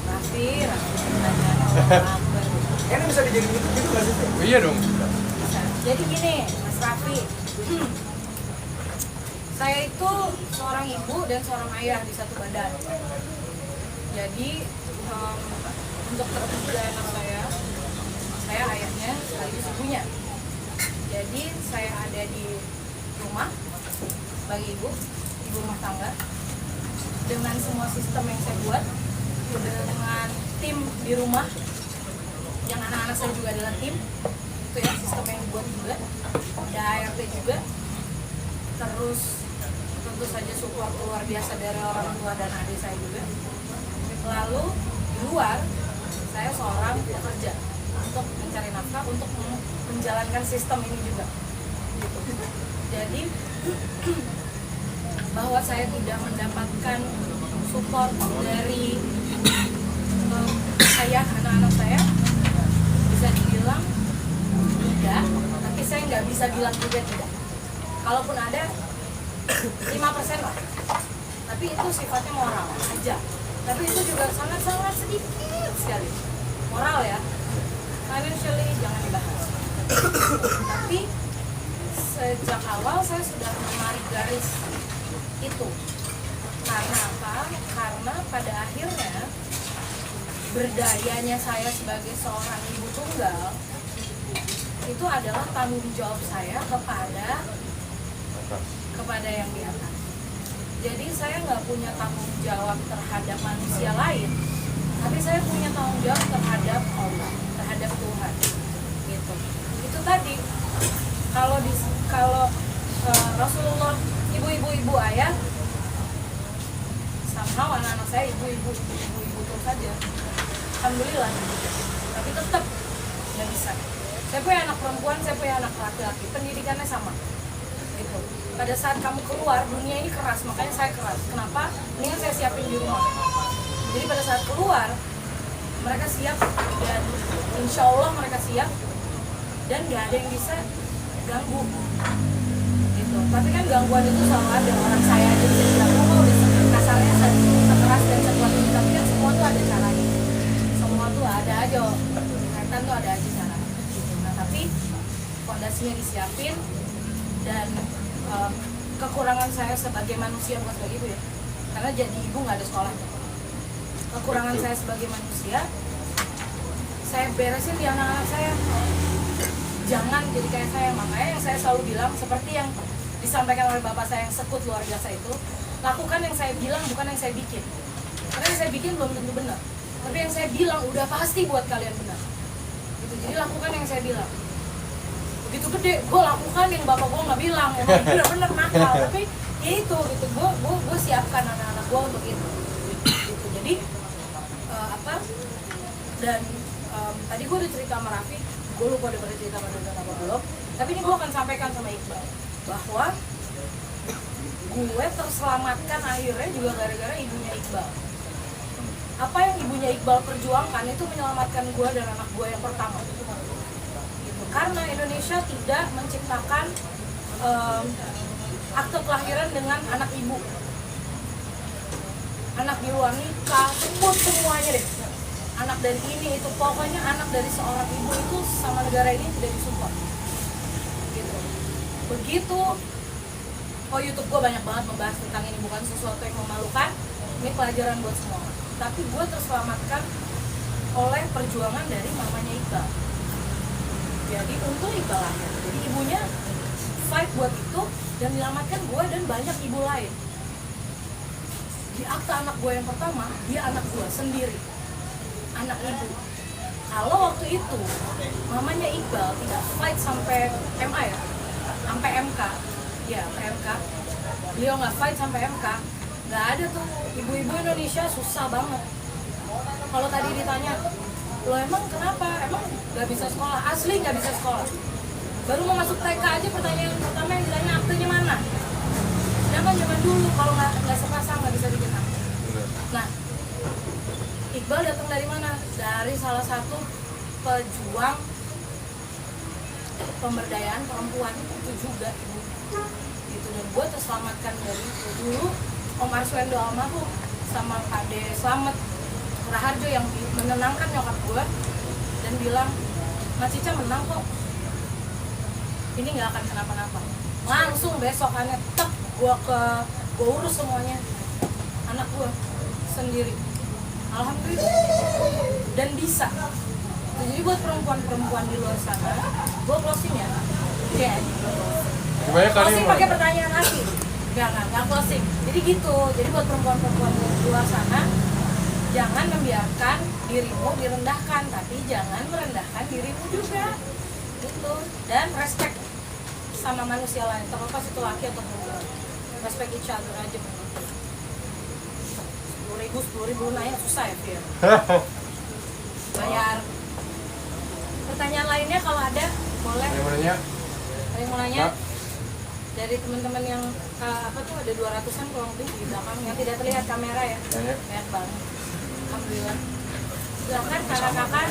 B: Raffi pertanyaan orang baru.
A: Ini bisa dijadiin gitu nggak sih?
C: Oh, iya dong.
B: Bisa. Jadi gini, Mas Raffi. Saya itu seorang ibu dan seorang ayah di satu badan. Jadi untuk tertiga anak saya ayahnya sekaligus ibunya. Jadi saya ada di rumah bagi ibu rumah tangga dengan semua sistem yang saya buat, dengan tim di rumah yang anak-anak saya juga adalah tim itu ya, sistem yang dibuat juga, ada ART juga, terus tentu saja support luar biasa dari orang tua dan adik saya juga. Lalu di luar saya seorang pekerja untuk mencari nafkah, untuk menjalankan sistem ini juga gitu. Jadi bahwa saya tidak mendapatkan support dari ayah anak-anak saya, bisa dibilang tidak, tapi saya nggak bisa bilang juga tidak. Kalaupun ada 5% lah, tapi itu sifatnya moral aja. Tapi itu juga sangat-sangat sedikit sekali moral ya. Financially jangan dibahas. Tapi sejak awal saya sudah menarik garis itu. Karena apa? Karena pada akhirnya berdayanya saya sebagai seorang ibu tunggal itu adalah tanggung jawab saya kepada yang di atas. Jadi saya nggak punya tanggung jawab terhadap manusia lain tapi saya punya tanggung jawab terhadap Allah, terhadap Tuhan gitu. Itu tadi kalau Rasulullah ibu ayah, somehow anak-anak saya ibu terus saja, alhamdulillah. Tapi tetap nggak bisa. Saya punya anak perempuan, saya punya anak laki-laki, pendidikannya sama gitu. Pada saat kamu keluar, dunia ini keras, makanya saya keras. Kenapa? Mendingan saya siapin di rumah. Jadi pada saat keluar, mereka siap, dan insya Allah mereka siap, dan nggak ada yang bisa ganggu gitu. Tapi kan gangguan itu selalu ada. Orang saya aja bisa bilang, oh udah kasarnya sekeras dan sekuat ini, tapi kan semua tuh ada caranya. Semua tuh ada aja, kaitan tuh ada aja cara gitu. Nah tapi fondasinya disiapin, dan kekurangan saya sebagai manusia, bukan sebagai ibu ya, karena jadi ibu nggak ada sekolah. Kekurangan saya sebagai manusia, saya beresin di anak-anak saya. Jangan jadi kayak saya. Makanya yang saya selalu bilang, seperti yang disampaikan oleh bapak saya yang sekut luar biasa itu, lakukan yang saya bilang, bukan yang saya bikin. Karena yang saya bikin belum tentu benar, tapi yang saya bilang udah pasti buat kalian benar gitu. Jadi lakukan yang saya bilang. Begitu gede, gue lakukan yang bapak gue nggak bilang, emang bener-bener nakal. Tapi ya itu gitu, gue siapkan anak-anak gue untuk itu gitu. Jadi dan tadi gue udah cerita sama Raffi, gue lupa udah pada cerita sama Dodan apa belum, tapi ini gue akan sampaikan sama Iqbal bahwa gue terselamatkan akhirnya juga gara-gara ibunya Iqbal. Apa yang ibunya Iqbal perjuangkan itu menyelamatkan gue dan anak gue yang pertama gitu. Karena Indonesia tidak menciptakan akte kelahiran dengan anak ibu, anak di luar nikah, semuanya deh, anak dari ini itu, pokoknya anak dari seorang ibu itu sama negara ini tidak disupport gitu. Begitu, YouTube gue banyak banget membahas tentang ini, bukan sesuatu yang memalukan, ini pelajaran buat semua. Tapi gue terselamatkan oleh perjuangan dari mamanya Iqbal. Jadi untung Iqbal lahir, jadi ibunya fight buat itu dan menyelamatkan gue dan banyak ibu lain. Di akta anak gue yang pertama, dia anak gue sendiri, anak ibu. Kalau waktu itu mamanya Iqbal tidak fight sampai MA ya, sampai MK, ya MK, beliau nggak fight sampai MK, nggak ada tuh ibu-ibu Indonesia, susah banget. Kalau tadi ditanya, lo emang kenapa? Emang nggak bisa sekolah? Asli nggak bisa sekolah. Baru mau masuk TK aja pertanyaan pertama yang ditanya aktenya mana? Zaman dulu kalau nggak sepasang nggak bisa bikin akte. Nah, Iqbal datang dari mana? Dari salah satu pejuang pemberdayaan perempuan itu juga ibu. Gitu, dan gue terselamatkan dari itu. Dulu Om Arswendo almarhum sama Pak De Slamet Raharjo yang menenangkan nyokap gue dan bilang, Mas Cica menang kok, ini nggak akan kenapa-napa. Langsung besokannya tek gue urus semuanya, anak gue sendiri, alhamdulillah, dan bisa. Jadi buat perempuan-perempuan di luar sana, gue closing ya, closing pakai pertanyaan lagi, nggak closing. Jadi gitu. Jadi buat perempuan-perempuan di luar sana, jangan membiarkan dirimu direndahkan, tapi jangan merendahkan dirimu juga, gitu. Dan respect sama manusia lain, terlepas itu laki atau perempuan. Respect each other aja. 10.000 naik susah ya, Fir. Bayar. Pertanyaan lainnya kalau ada, boleh. Ada yang mau nanya? Dari teman-teman yang apa tuh ada 200-an kurang lebih di belakang yang tidak terlihat kamera ya. Banyak banget. Alhamdulillah. Silakan kakak-kakak.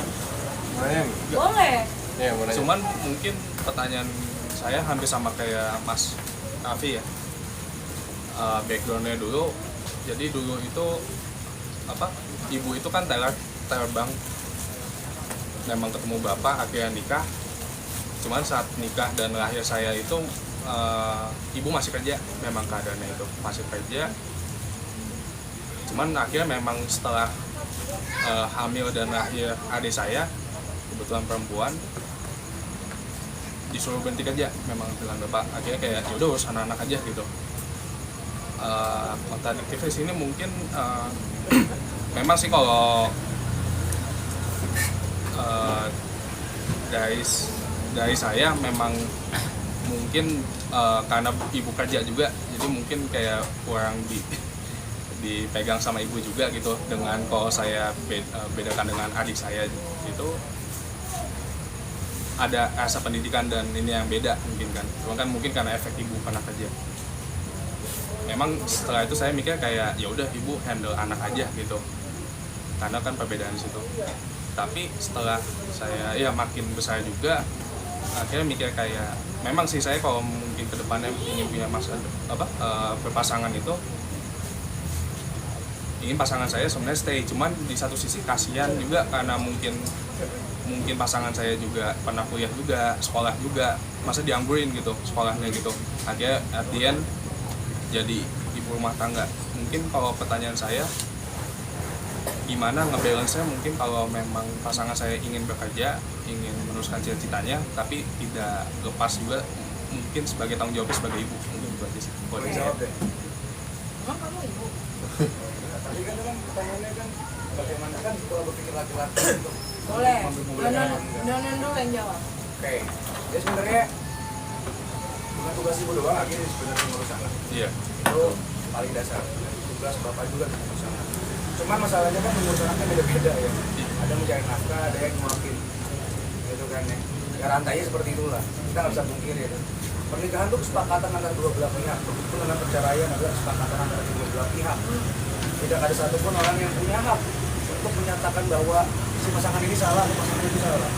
B: Boleh.
C: Ya,
E: cuman mungkin pertanyaan saya hampir sama kayak Mas Raffi ya. Backgroundnya dulu, jadi dulu itu ibu itu kan teller bank, memang ketemu bapak akhirnya nikah. Cuman saat nikah dan lahir saya itu ibu masih kerja, memang keadaannya itu masih kerja. Cuman akhirnya memang setelah hamil dan lahir adik saya, kebetulan perempuan, disuruh berhenti kerja memang dengan bapak. Akhirnya kayak yaudah urus anak-anak aja gitu. Alternatifnya sini mungkin memang sih kalau eh, dari saya memang mungkin karena ibu kerja juga, jadi mungkin kayak kurang dipegang sama ibu juga gitu. Dengan kalau saya bedakan dengan adik saya itu ada rasa pendidikan dan ini yang beda mungkin kan. Cuma kan mungkin karena efek ibu pernah kerja. Memang setelah itu saya mikir kayak ya udah ibu handle anak aja gitu. Karena kan perbedaan di situ. Tapi setelah saya ya makin besar juga, akhirnya mikir kayak memang sih saya kalau mungkin kedepannya ingin punya berpasangan itu, ingin pasangan saya sebenarnya stay, cuman di satu sisi kasihan juga karena mungkin pasangan saya juga pernah kuliah juga, sekolah juga, masa dianggurin gitu sekolahnya gitu. Akhirnya at the end jadi ibu rumah tangga. Mungkin kalau pertanyaan saya gimana ngebalance-nya, mungkin kalau memang pasangan saya ingin bekerja, ingin meneruskan cita-citanya, tapi tidak lepas juga mungkin sebagai tanggung jawab sebagai ibu, mungkin berarti sih.
A: Boleh jawab deh.
B: Emang kamu ibu?
A: Tadi kan pertanyaannya kan bagaimana kan kalau berpikir laki-laki untuk
B: Boleh.
A: mempermudah.
B: Nonon dulu yang jawab.
A: Oke, ya sebenarnya bukan tugas ibu doang lagi sebenarnya ngurus anak.
E: Iya.
A: Itu paling dasar. Tugas bapak juga ngurus anak. Cuman masalahnya kan mengurus anak kan beda-beda ya. Ada mencari nafkah, ada yang nyuapin. Gitu kan ya. Ya rantainya seperti itulah. Kita nggak bisa pungkiri ya. Pernikahan itu kesepakatan antara dua belah pihak. Begitu dengan perceraian adalah kesepakatan antara dua belah pihak. Tidak ada satupun orang yang punya hak untuk menyatakan bahwa si pasangan ini salah atau pasangan ini salah.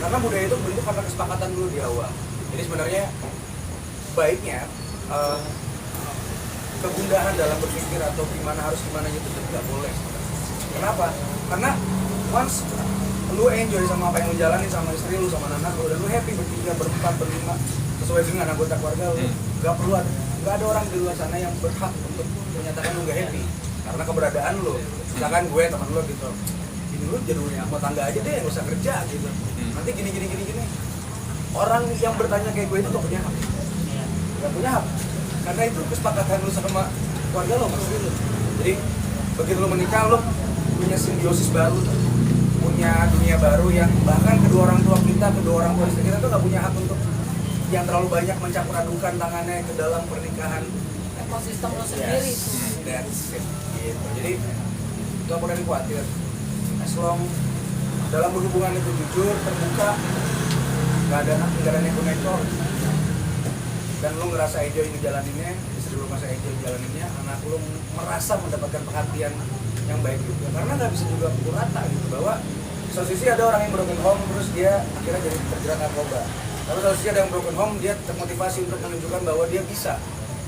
A: Karena budaya itu bentuk karena kesepakatan dulu di awal. Jadi sebenarnya baiknya kegundahan dalam berpikir atau gimana itu tidak boleh. Kenapa? Karena once lu enjoy sama apa yang lu jalanin sama istri lu, sama anak lu, dan lu happy bertiga, berempat, berlima sesuai dengan anggota keluarga lu, nggak ada orang di luar sana yang berhak untuk menyatakan lu nggak happy karena keberadaan lu. Misalkan gue teman lu gitu, ini lu jadi rumah tangga aja deh, nggak usah kerja gitu. Nanti gini. Orang yang bertanya kayak gue itu nggak punya hak, karena itu kesepakatan lu sama keluarga lu, maksud lu. Jadi begitu lu menikah, lu punya simbiosis baru, punya dunia baru yang bahkan kedua orang tua istri kita tuh nggak punya hak untuk yang terlalu banyak mencampur adukan tangannya ke dalam pernikahan.
B: Ekosistem lo sendiri
A: Yes,
B: tuh.
A: that's it. Gitu. Jadi itu apa dari khawatir. As long dalam berhubungan itu jujur, terbuka, nggak ada neko-neko, dan lu ngerasa enjoy ngejalaninnya, istri lu merasa enjoy ngejalaninnya, anak lu merasa mendapatkan perhatian yang baik juga. Karena nggak bisa juga pukul rata gitu, bahwa satu sisi ada orang yang broken home terus dia akhirnya jadi terjerat narkoba. Tapi satu sisi ada yang broken home, dia termotivasi untuk menunjukkan bahwa dia bisa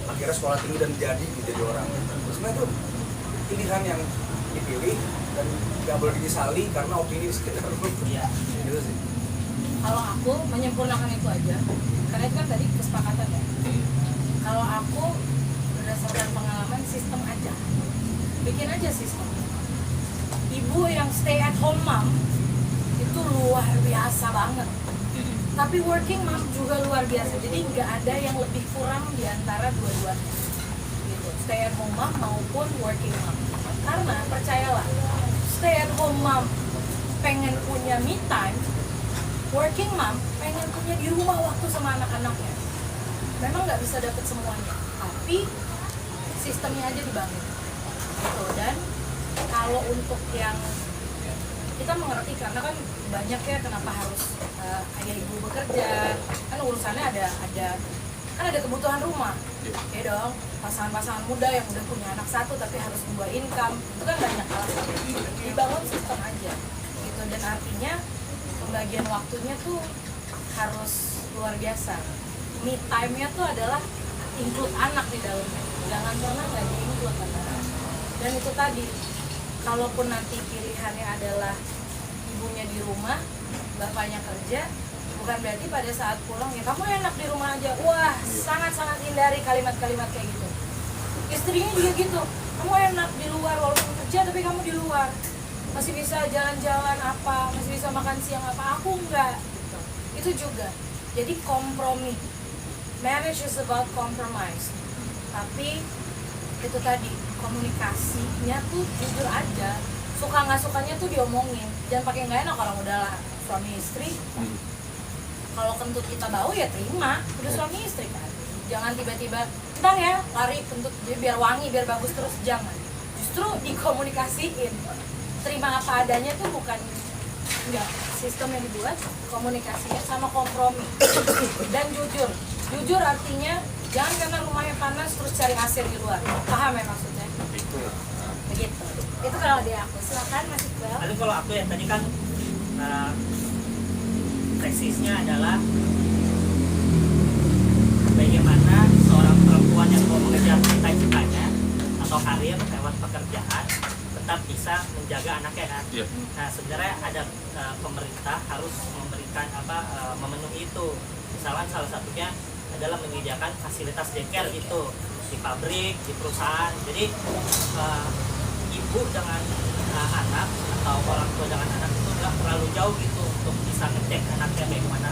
A: akhirnya sekolah tinggi dan jadi orang. Terus itu pilihan yang dipilih dan nggak boleh disesali karena opini di sekitar lu.
D: Iya.
A: Gitu sih.
B: Kalau aku menyempurnakan itu aja, karena itu kan tadi kesepakatan ya. Kalau aku berdasarkan pengalaman sistem aja, bikin aja sistem. Ibu yang stay at home mom itu luar biasa banget. Tapi working mom juga luar biasa. Jadi nggak ada yang lebih kurang di antara dua-duanya. Gitu. Stay at home mom maupun working mom. Karena percayalah, stay at home mom pengen punya me time, working mom pengen punya di rumah waktu sama anak-anaknya. Memang nggak bisa dapet semuanya, tapi sistemnya aja dibangun. Gitu. Dan kalau untuk yang kita mengerti, karena kan banyak ya kenapa harus ayah ibu bekerja, kan urusannya ada kan ada kebutuhan rumah. Ya dong, pasangan-pasangan muda yang udah punya anak satu tapi harus 2 income, itu kan banyak alasan. Dibangun sistem aja gitu, dan artinya pembagian waktunya tuh harus luar biasa. Me time-nya tuh adalah include anak di dalamnya, jangan pernah nggak di-include anak. Dan itu tadi, kalaupun nanti pilihannya adalah ibunya di rumah, bapaknya kerja, bukan berarti pada saat pulang ya kamu enak di rumah aja. Wah, sangat-sangat hindari kalimat-kalimat kayak gitu. Istrinya juga gitu, kamu enak di luar walaupun kerja tapi kamu di luar, masih bisa jalan-jalan apa, masih bisa makan siang apa, aku enggak gitu. Itu juga jadi kompromi. Marriage is about compromise. Tapi itu tadi, komunikasinya tuh jujur aja, suka nggak sukanya tuh diomongin, jangan pakai nggak enak, orang udahlah suami istri, kalau kentut kita bau ya terima, udah suami istri kan. Jangan tiba-tiba bang ya lari kentut dia biar wangi biar bagus terus, jangan. Justru dikomunikasiin, terima apa adanya tuh bukan enggak, sistem yang dibuat komunikasinya sama kompromi dan jujur artinya jangan karena rumahnya panas terus cari hasil di luar, paham ya maksudnya begitu. Itu kalau dia aku, silakan Mas Iqbal.
D: Tapi kalau aku ya tadi kan teksisnya adalah bagaimana seorang perempuan yang mau mengejar cita-citanya atau karir lewat pekerjaan tetap bisa menjaga anaknya kan.
E: Iya.
D: Nah sebenarnya ada pemerintah harus memberikan memenuhi itu. Misalkan salah satunya adalah menyediakan fasilitas daycare gitu di pabrik, di perusahaan. Jadi ibu dengan anak atau orang tua dengan anak itu nggak terlalu jauh gitu untuk bisa ngecek anaknya bagaimana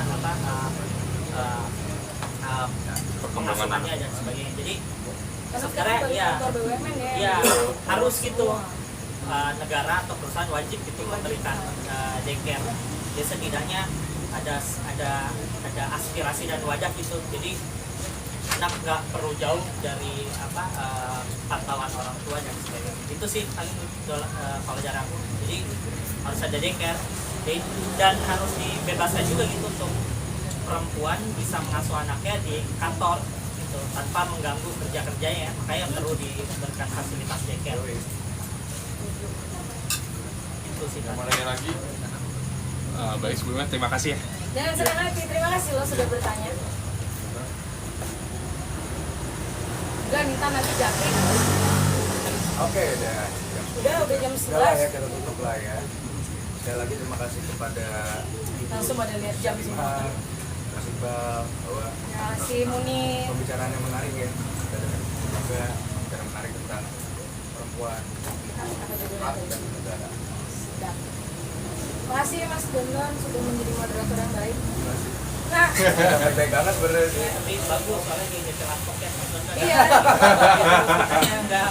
D: pengasuhannya dan sebagainya. Jadi sebenarnya ya harus gitu negara atau perusahaan wajib gitu memberikan daycare. Jadi setidaknya ada aspirasi dan wadah gitu. Jadi anak nggak perlu jauh dari pantauan orang tua dan sebagainya. Itu sih paling kalau cara aku. Jadi harus ada daycare dan harus dibebaskan juga gitu untuk perempuan bisa mengasuh anaknya di kantor gitu tanpa mengganggu kerja-kerjanya. Makanya perlu diberikan fasilitas daycare. Itu sih.
E: Mau nanya lagi? Baik, sebelumnya terima kasih ya.
B: Jangan senang hati, terima kasih lo sudah bertanya. Udah minta nanti japri.
A: Oke, udah.
B: Udah jam 11.
A: Udah lah ya, kita tutup lah ya. Sekali lagi terima kasih kepada
B: Langsung ada lihat jam semua.
A: Mas Iqbal bahwa
B: Terima kasih Muni.
A: pembicaraan yang menarik ya. Kita dengar juga pembicaraan menarik tentang perempuan, hak dan negara.
B: Sedap. Terima kasih Mas Dondon sudah menjadi moderator yang baik.
A: Terima kasih.
B: Nah,
A: Baik banget sebenarnya sih.
D: Tapi bagus soalnya di dekat podcast.
B: iya.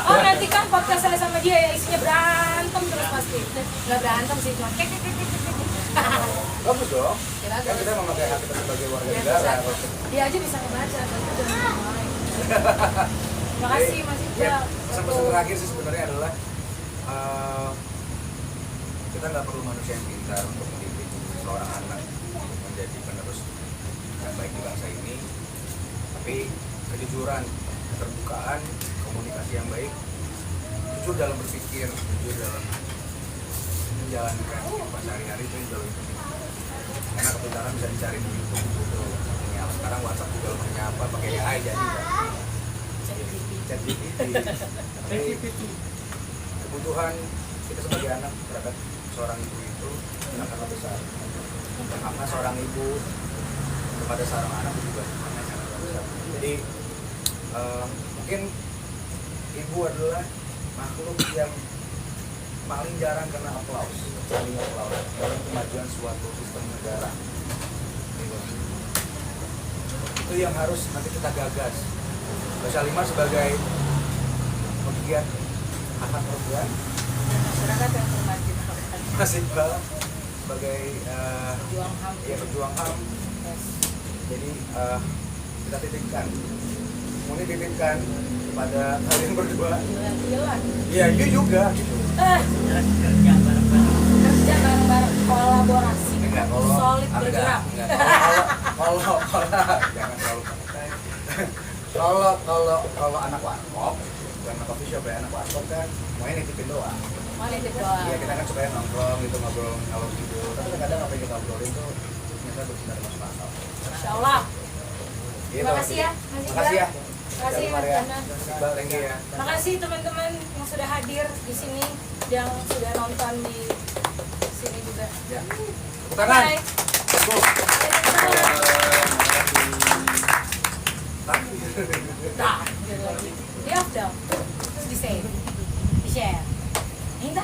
B: Oh nanti kan podcast saya sama dia ya isinya berantem terus pasti. Nggak berantem sih cuma kek.
A: Bagus dong.
B: Ya,
A: Kan
B: bagus.
A: kita memakai hak kita sebagai warga
B: Ya,
A: negara.
B: bisa. Dia aja bisa ngebaca, tapi jangan main. Terima kasih Mas
A: Ya,
B: Iqbal.
A: pesan-pesan terakhir sih sebenarnya adalah kita nggak perlu manusia yang pintar untuk mendidik seorang anak untuk menjadi penerus yang baik di bangsa ini, tapi kejujuran, keterbukaan, komunikasi yang baik, jujur dalam berpikir, jujur dalam menjalankan kehidupan sehari-hari itu yang jauh lebih penting. Karena kepintaran bisa dicari di YouTube gitu. Ya, sekarang WhatsApp juga lumanya apa pakai AI jadi kan. ChatGPT. Tapi kebutuhan kita sebagai anak terhadap seorang ibu itu sangatlah besar. Karena seorang ibu kepada seorang anak itu juga sangatlah besar. Jadi mungkin ibu adalah makhluk yang paling jarang kena aplaus, saling aplaus dalam kemajuan suatu sistem negara. Gitu. Itu yang harus nanti kita gagas. Mbak Salimah sebagai pegiat hak perempuan,
B: Masyarakat yang termaju.
A: Mas Iqbal sebagai
B: Pejuang HAM.
A: pejuang HAM.
B: Yes.
A: Jadi kita titipkan, Muni titipkan kepada kalian berdua.
B: Gila.
A: Iya, you juga gitu.
D: Kerja bareng-bareng.
B: Kerja bareng-bareng, kolaborasi,
A: Enggak, kalau
B: solid bergerak.
A: enggak. Kalau jangan terlalu kalau anak warkop, bukan anak coffee shop ya, anak warkop kan maunya nitipin doang.
B: Mau nitip doang.
A: Iya, kita kan suka nongkrong gitu, ngobrol kalau gitu. Tapi kadang apa yang kita obrolin tuh ternyata benar masuk akal.
B: Insya Allah.
A: Gitu.
B: Terima kasih ya, Mas Iqbal.
A: Makasih ya.
B: Terima kasih
A: Jangan
B: Mas
A: lupa ya.
B: Dana.
A: Iqbal, thank you ya.
B: Terima kasih teman-teman yang sudah hadir di sini, yang sudah nonton di sini juga.
A: Ya. Tepuk tangan.
B: Bye.
A: Let's go.
B: Dah, gitu lagi. Di off dong. Terus di save, di share. Minta.